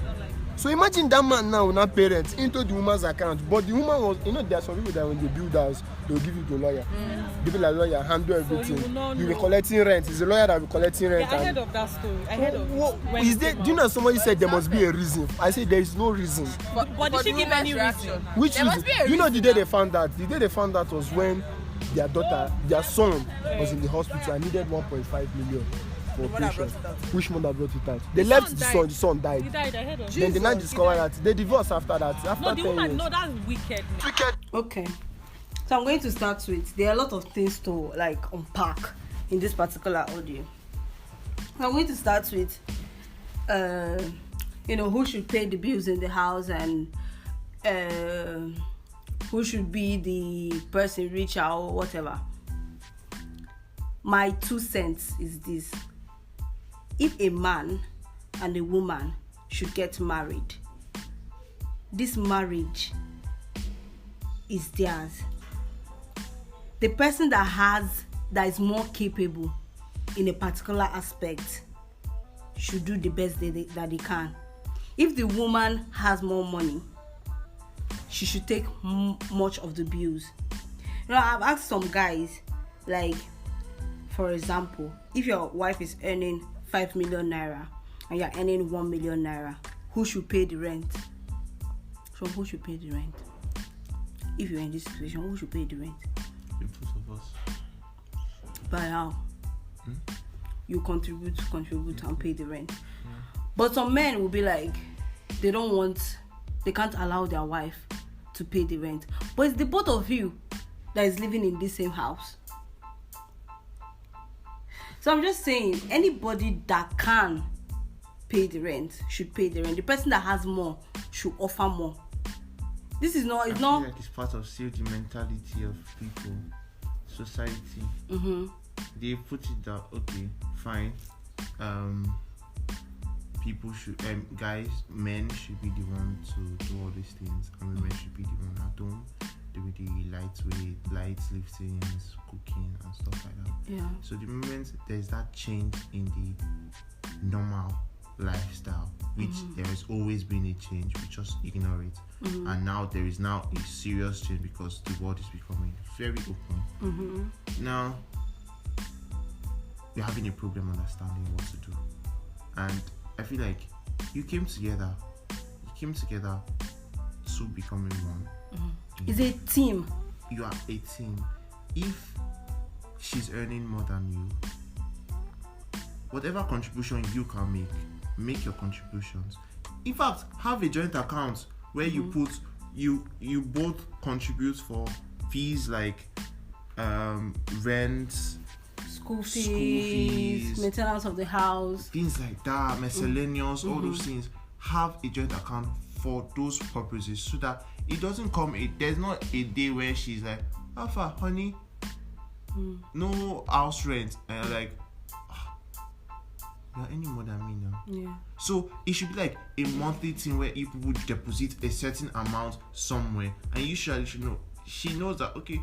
So imagine that man now not parents into the woman's account, but the woman was, there are some people that when they build house, they'll give it to a lawyer. Give it a lawyer, handle everything. will not You'll be know. collecting rent. It's a lawyer that will be collecting rent. Yeah, I and- heard of that story. I heard of What- it. When is it there? came Do you out. know somebody said there must be a reason? I say there is no reason. But did For she the give woman's any reaction. reason? Which There must reason? be a You know the reason day now. they found out. The day they found out was when their son was in the hospital and needed 1.5 million for operation. Which mother brought it out? They left son the died. son. The son died. He died, I heard of Then it. they now discovered that they divorced after that. After No, the 10 woman, years. no, that's wicked. Okay. So I'm going to start with, there are a lot of things to unpack in this particular audio. I'm going to start with who should pay the bills in the house and who should be the person richer or whatever. My 2 cents is this: if a man and a woman should get married, this marriage is theirs. The person that is more capable in a particular aspect should do the best that they can. If the woman has more money, she should take much of the bills. I've asked some guys, for example, if your wife is earning 5 million naira and you're earning 1 million naira, who should pay the rent? So who should pay the rent? If you're in this situation, who should pay the rent? The both of us. By how? You contribute and pay the rent. But some men will be like, they can't allow their wife to pay the rent. But it's the both of you that is living in this same house. So I'm just saying, anybody that can pay the rent should pay the rent. The person that has more should offer more. This is not. It's not. Like it's part of still the mentality of people, society. They put it that okay, fine. People should, guys, men should be the one to do all these things, and women should be the one at home, do the light liftings, cooking, and stuff like that. Yeah. So the moment there's that change in the normal lifestyle, which there has always been a change, we just ignore it, and now there is now a serious change because the world is becoming very open. Now we're having a problem understanding what to do, and I feel like you came together to becoming one. It's a team. You are a team. If she's earning more than you, whatever contribution you can make your contributions. In fact, have a joint account where you put you both contribute for fees like rent, school fees, maintenance of the house, things like that, miscellaneous, all those things. Have a joint account for those purposes so that it doesn't come. There's not a day where she's like, Alpha, honey, no house rent, and you're like, you're earning more than me now. Yeah. So it should be like a monthly thing where you would deposit a certain amount somewhere, and you should know. She knows that okay.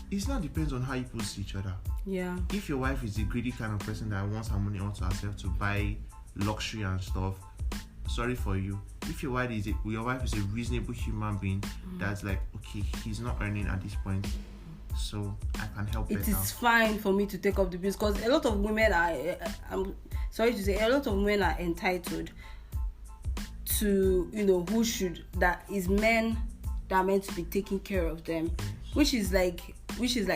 It's not depends on how you put each other. Yeah. If your wife is a greedy kind of person that wants her money onto herself to buy luxury and stuff, sorry for you. If your wife is a reasonable human being that's like, okay, he's not earning at this point, so I can help it better. Is fine for me to take up the bills because a lot of women are. I'm sorry to say, a lot of women are entitled to who should that is men that are meant to be taking care of them. Which is like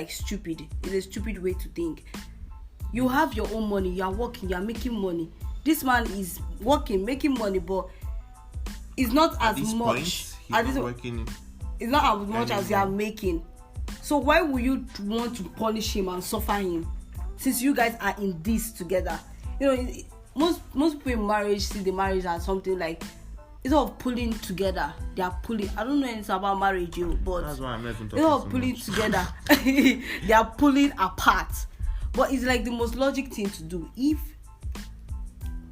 stupid. It's a stupid way to think. You have your own money, you are working, you are making money. This man is working, making money, but it's not as much. It's not as much as you are making. So why would you want to punish him and suffer him? Since you guys are in this together. Most people in marriage see the marriage as something like instead of pulling together, they are pulling. I don't know anything about marriage, but that's why I'm not instead of pulling together, they are pulling apart. But it's like the most logic thing to do. If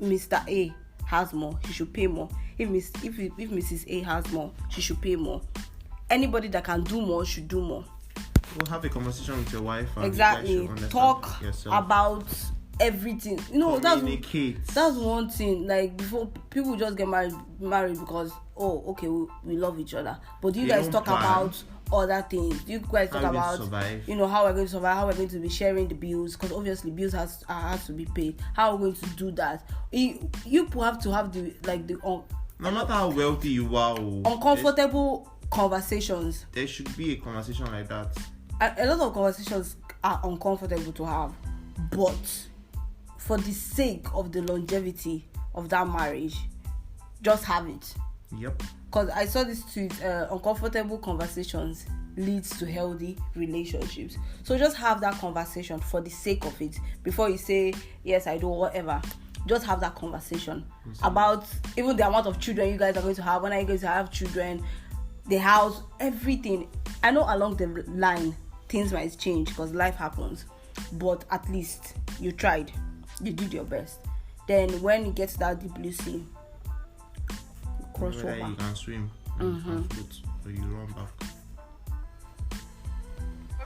Mr. A has more, he should pay more. If Mrs. A has more, she should pay more. Anybody that can do more should do more. We'll have a conversation with your wife. And exactly. Talk about everything. That's one thing. Like before, people just get married because we love each other. But do you guys talk about other things? Do you guys talk about how we're going to survive, how we're going to be sharing the bills? Because obviously bills has to be paid. How we're going to do that? You have to have no matter how wealthy you are, uncomfortable conversations. There should be a conversation like that. A lot of conversations are uncomfortable to have, but for the sake of the longevity of that marriage, just have it. Yep. Because I saw this tweet, uncomfortable conversations leads to healthy relationships. So just have that conversation for the sake of it. Before you say, yes, I do, whatever. Just have that conversation about even the amount of children you guys are going to have. When are you going to have children? The house, everything. I know along the line, things might change because life happens. But at least you tried. You did your best. Then when you get to that deep blue sea, you cross over. You can swim, you can float, or you run back.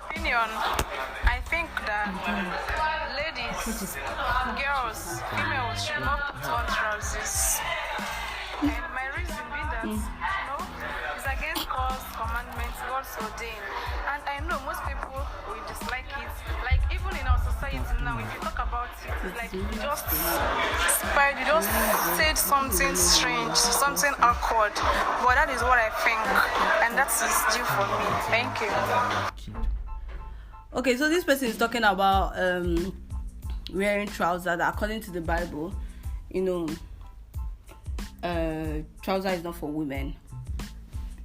Opinion. I think that ladies, girls, females should not put on trousers. And my reason being that it's against God's commandments, God's ordained. And I know most people will dislike it. Like even in our society now, if you talk about it, it's like you just said something strange, something awkward. But that is what I think, and that is due for me. Thank you. Okay, so this person is talking about wearing trousers that according to the Bible, trouser is not for women.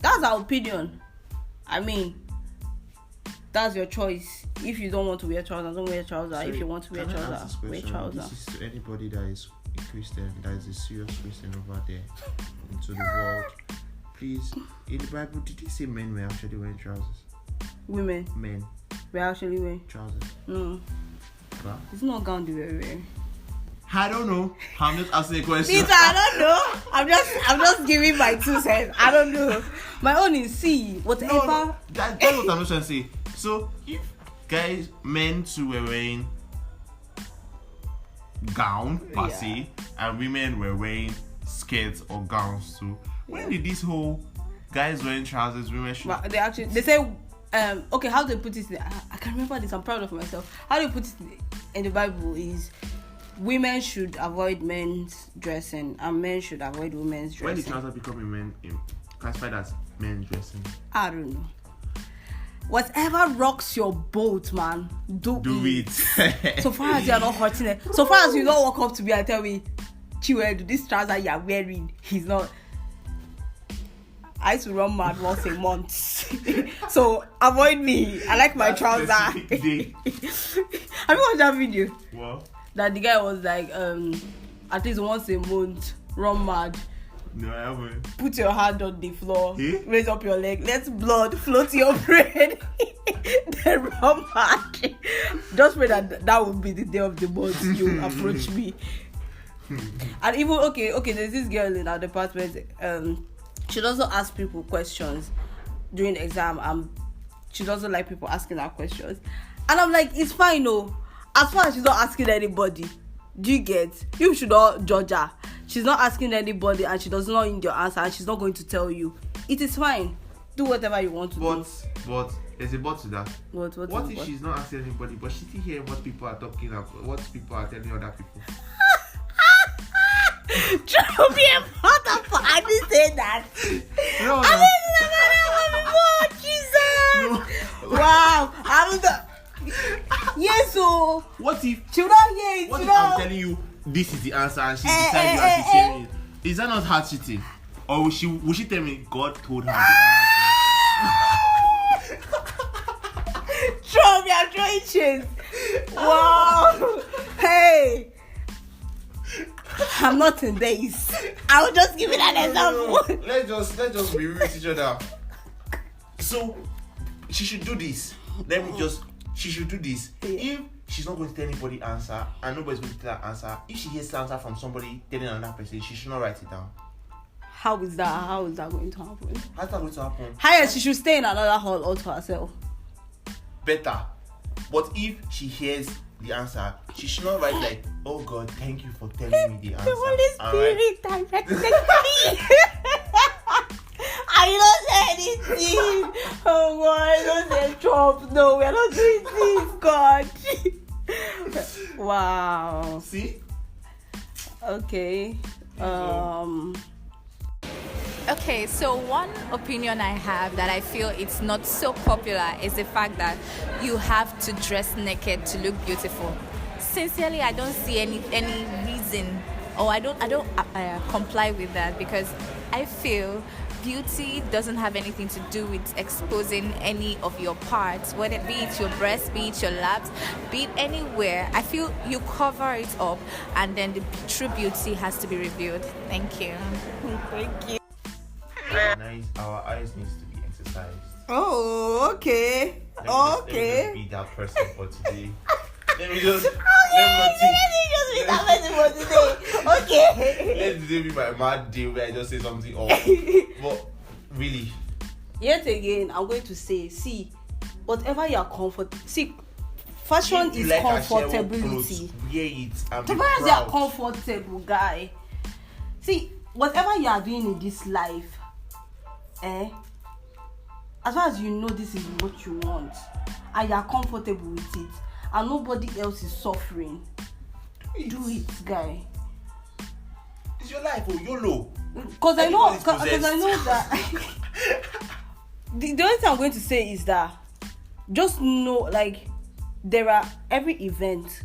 That's our opinion. I mean, that's your choice. If you don't want to wear trousers, don't wear trousers. Sorry, if you want to wear can I ask trousers, this wear question? trousers. This is to anybody that is a Christian, that is a serious Christian over there into the world. Please, in the Bible, did it say men were actually wearing trousers? Women. Men. We're actually wearing trousers. No. What? It's not gown they were wearing. I don't know. I'm just asking a question. Peter, I don't know. I'm just giving my 2 cents. I don't know. My own is C. Whatever. No, that's what I'm trying to say. So if guys, men too were wearing gown per se, and women were wearing skirts or gowns too, when did this whole guys wearing trousers, women should? But they say okay, how they put it I can remember this, I'm proud of myself. How they put it in the Bible is women should avoid men's dressing and men should avoid women's dressing. When did trousers become classified as men's dressing? I don't know. Whatever rocks your boat, man, do it. So far as you're not hurting it, so far as you don't walk up to me and tell me, Chiwedu, this trouser you're wearing, he's not. I used to run mad once a month. So avoid me. I like my trouser. Have you watched that video? What? That the guy was like, at least once a month, run mad. No, I haven't. Put your hand on the floor, Eh? raise up your leg, let blood flow to your brain, then run mad. Just pray that would be the day of the month you approach me. And even okay, there's this girl in our department. She doesn't ask people questions during the exam. She doesn't like people asking her questions. And I'm like, it's fine, no. As far as she's not asking anybody, do you get? You should not judge her. She's not asking anybody, and she does not need your answer, and she's not going to tell you. It is fine. Do whatever you want to do. But there's a but to that. What if she's not asking anybody, but she's still hearing what people are talking about, what people are telling other people? Try to be a motherfucker. I didn't say that. No. I didn't say that. Jesus. No. Wow. I'm the. Yes, so. What if? Should I hear it? What if I'm telling you this is the answer and she's deciding you and she's hearing it? Is that not her cheating? Or will she tell me God told her the answer? Throw me, I'm throwing shit. Wow. Hey. I'm not in this. I will just give it an example. Let's just be real with each other. So she should do this. She should do this. If she's not going to tell anybody answer and nobody's going to tell her answer, if she hears the answer from somebody telling another person, she should not write it down. How is that going to happen? How's that going to happen? Higher, she should stay in another hall all to herself. Better. But if she hears the answer, she should not write like, oh God, thank you for telling me the answer. The Holy Spirit directed me. I don't say anything. Oh God, I don't say Trump. No, we're not doing this, God. Wow. See? Okay. Okay, so one opinion I have that I feel it's not so popular is the fact that you have to dress naked to look beautiful. Sincerely, I don't see any reason, or I don't comply with that, because I feel beauty doesn't have anything to do with exposing any of your parts, whether be it your breast, be it your labs, be it anywhere. I feel you cover it up, and then the true beauty has to be revealed. Thank you. Thank you. Our eyes needs to be exercised. Oh, okay. Let me just be that person for today. Let me just be that person for today. Okay. Let today be my mad day where I just say something off. But really. Yet again, I'm going to say, see, whatever you're comfortable. See, fashion is like comfortability. Wear it and be proud. As you're comfortable, guy. See, whatever you are doing in this life, as far as you know this is what you want and you're comfortable with it and nobody else is suffering, do it, guy. It's your life, oh, YOLO. Because I know that the only thing I'm going to say is that just know, like, every event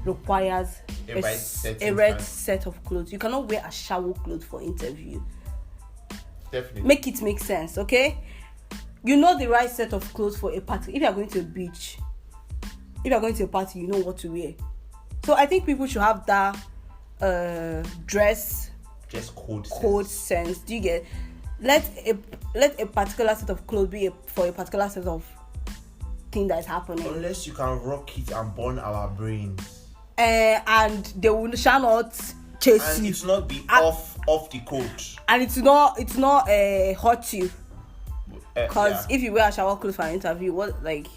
requires a red set of clothes. You cannot wear a shower clothes for interview. Definitely. Make it make sense, okay? you know the right set of clothes for a party. If you're going to a beach, if you're going to a party, you know what to wear. So I think people should have that dress code sense. Do you get? Let a particular set of clothes be for a particular set of thing that is happening. Unless you can rock it and burn our brains. And they shall not chase and you. It's not be off the coat. And it's not hurt you. Because if you wear a shower clothes for an interview, what like?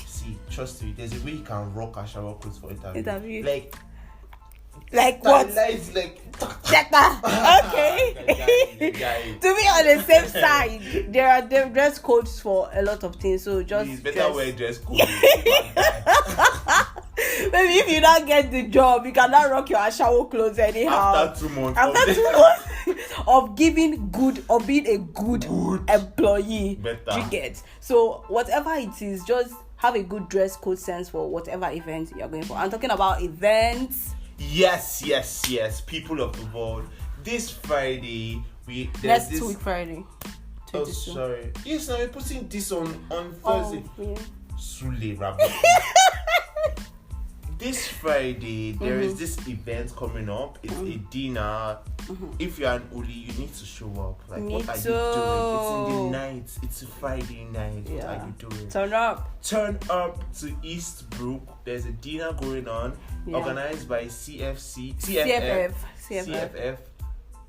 See, trust me. There's a way you can rock a shower clothes for interview. Like what? Like okay. To be on the safe side, there are dress codes for a lot of things. So just better wear dress code. Maybe if you don't get the job, you cannot rock your shower clothes anyhow. After 2 months. Of giving good or being a good employee. Better. You get. So whatever it is, just have a good dress code sense for whatever event you're going for. I'm talking about events. Yes. People of the world. This Friday, next week Friday. 22. Oh, sorry. Yes, now we're putting this on Thursday. Oh, yeah. Sule Rabbit. This Friday, there is this event coming up. It's a dinner. If you're an Uli, you need to show up. Like, what are you doing? It's in the night. It's a Friday night. What are you doing? Turn up to Eastbrook. There's a dinner going on, organized by CFF,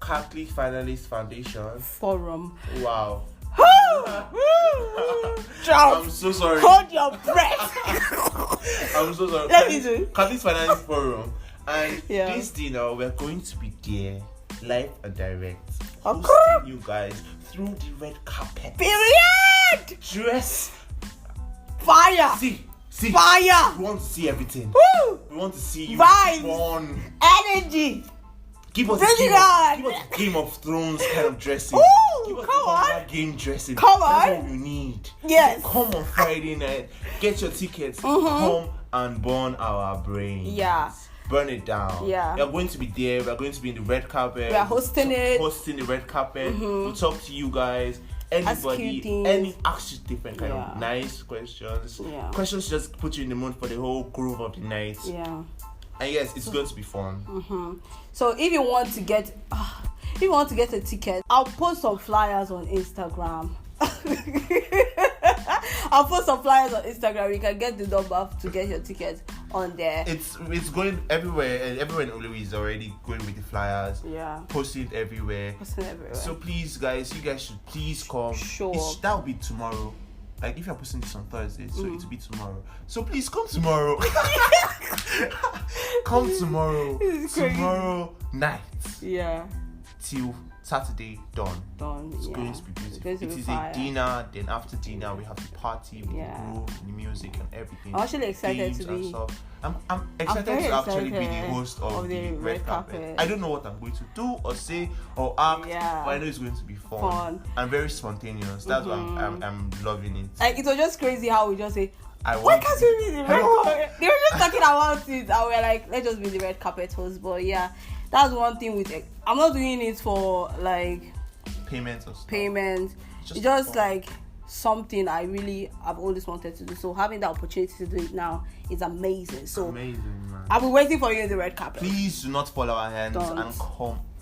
Catholic Finalist Foundation Forum. Wow. I'm so sorry. Hold your breath. I'm so sorry. Let me do. Catholic Finalist Forum. And this dinner, we're going to be there, live and direct. Hosting you guys through the red carpet. Period. Dress. Fire. See. Fire. We want to see everything. Woo. We want to see you. Vibes. Fun. Energy. Give us a Game of Thrones kind of dressing. Ooh, give us come on. Game dressing. Come on. That's what we need. Yes. So come on Friday night. Get your tickets. Come and burn our brains. Yeah. Burn it down. Yeah. We are going to be there. We are going to be in the red carpet. We are hosting the red carpet. We'll talk to you guys. Anybody, ask you different kind of nice questions. Yeah. Questions just put you in the mood for the whole groove of the night. Yeah. And yes, it's going to be fun. So if you want to get a ticket, I'll post some flyers on Instagram. I'll post some flyers on Instagram. You can get the number to get your ticket on there. It's going everywhere, and everyone in Oluwi is already going with the flyers. Yeah. Posting it everywhere. So please, guys, you guys should please come. Sure. That will be tomorrow. Like if you're posting this on Thursday, so it will be tomorrow. So please come tomorrow. Come tomorrow. Tomorrow night. Yeah. Till Saturday dawn. It's going to be beautiful. It is a dinner. Then after dinner, we have the party with the groove, the music, and everything. I'm actually excited to be. I'm excited to actually be the host of the red carpet. I don't know what I'm going to do or say or act, but I know it's going to be fun and very spontaneous. That's why I'm loving it. Like it was just crazy how we just say, why can't we be the red carpet? They were just talking about it, and we're like, let's just be the red carpet host. But yeah, that's one thing with it. I'm not doing it for like payments or stuff. It's just like something I've always wanted to do. So having the opportunity to do it now is amazing. So amazing, man. I'll be waiting for you in the red carpet. Please do not fall our hands and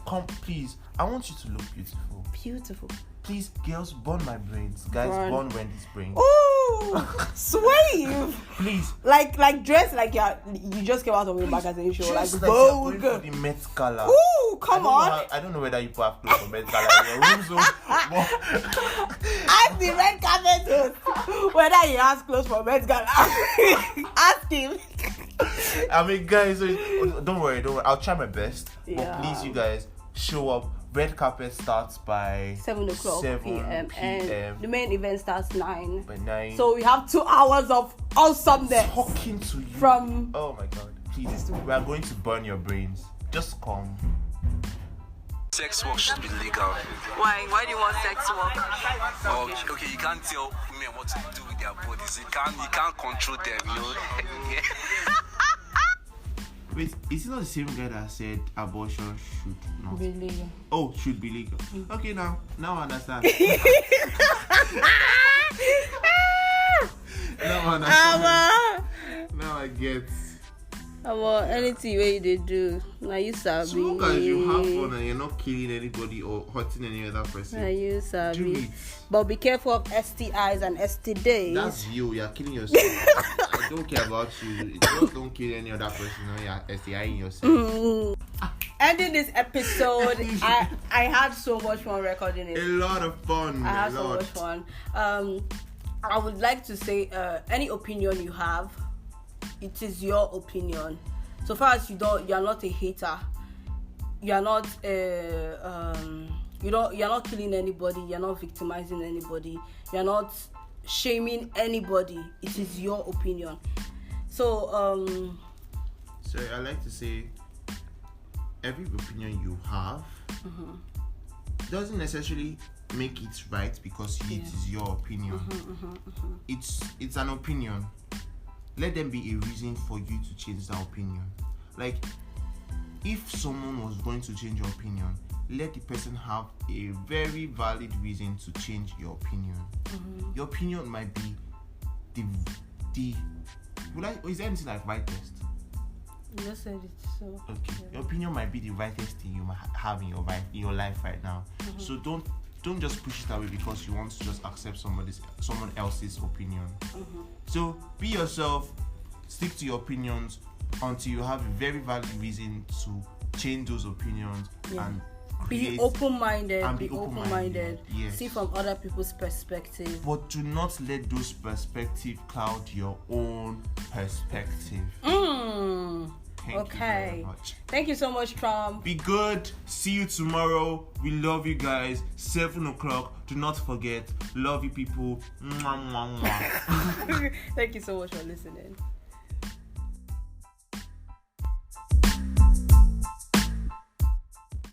come, please. I want you to look beautiful. Beautiful. Please, girls, burn my brains. Guys, burn Wendy's brains. Ooh, swave. Please. Like dress like you just came out of a magazine show. Like Vogue. Like for the Met Gala. Ooh, come on. I don't know whether you have clothes for Met Gala in your room, so ask the red carpet whether he has clothes for Met Gala. Ask him. I mean, guys, don't worry. I'll try my best. But please, you guys, show up. Red carpet starts by 7 o'clock p.m. and the main event starts 9. By 9. So we have 2 hours of awesomeness. Talking to you. From oh my god. Please, we are going to burn your brains. Just come. Sex work should be legal. Why? Why do you want sex work? Okay, you can't tell women what to do with their bodies. You can't control them, you know. Wait, is it not the same guy that said abortion should not be legal? Oh, should be legal. Okay, now I understand. Now I get. Anything way they do, now you sabi. So long as you have fun and you're not killing anybody or hurting any other person, Now you do sabi. it. But be careful of STIs and STDs. That's you're killing yourself. I don't care about you. Just don't kill any other person. No, you're STIing yourself. Ending this episode, I had so much fun recording it. A lot of fun. I had so much fun. I would like to say, any opinion you have, it is your opinion. So far as you're not a hater, you're not you're not killing anybody, you're not victimizing anybody, you're not shaming anybody. It is your opinion. So I like to say, every opinion you have doesn't necessarily make it right because it is your opinion. It's an opinion. Let them be a reason for you to change that opinion. Like, if someone was going to change your opinion, let the person have a very valid reason to change your opinion. Your opinion might be is there anything like rightest? You just said it, so okay. Yeah. Your opinion might be the rightest thing you might have in your life right now. So don't just push it away because you want to just accept someone else's opinion. So be yourself, stick to your opinions until you have a very valid reason to change those opinions and be open-minded. Yes. See from other people's perspective. But do not let those perspectives cloud your own perspective. Thank you very much. Thank you so much, Trump. Be good. See you tomorrow. We love you guys. 7:00. Do not forget. Love you people. Mwah, mwah, mwah. Thank you so much for listening.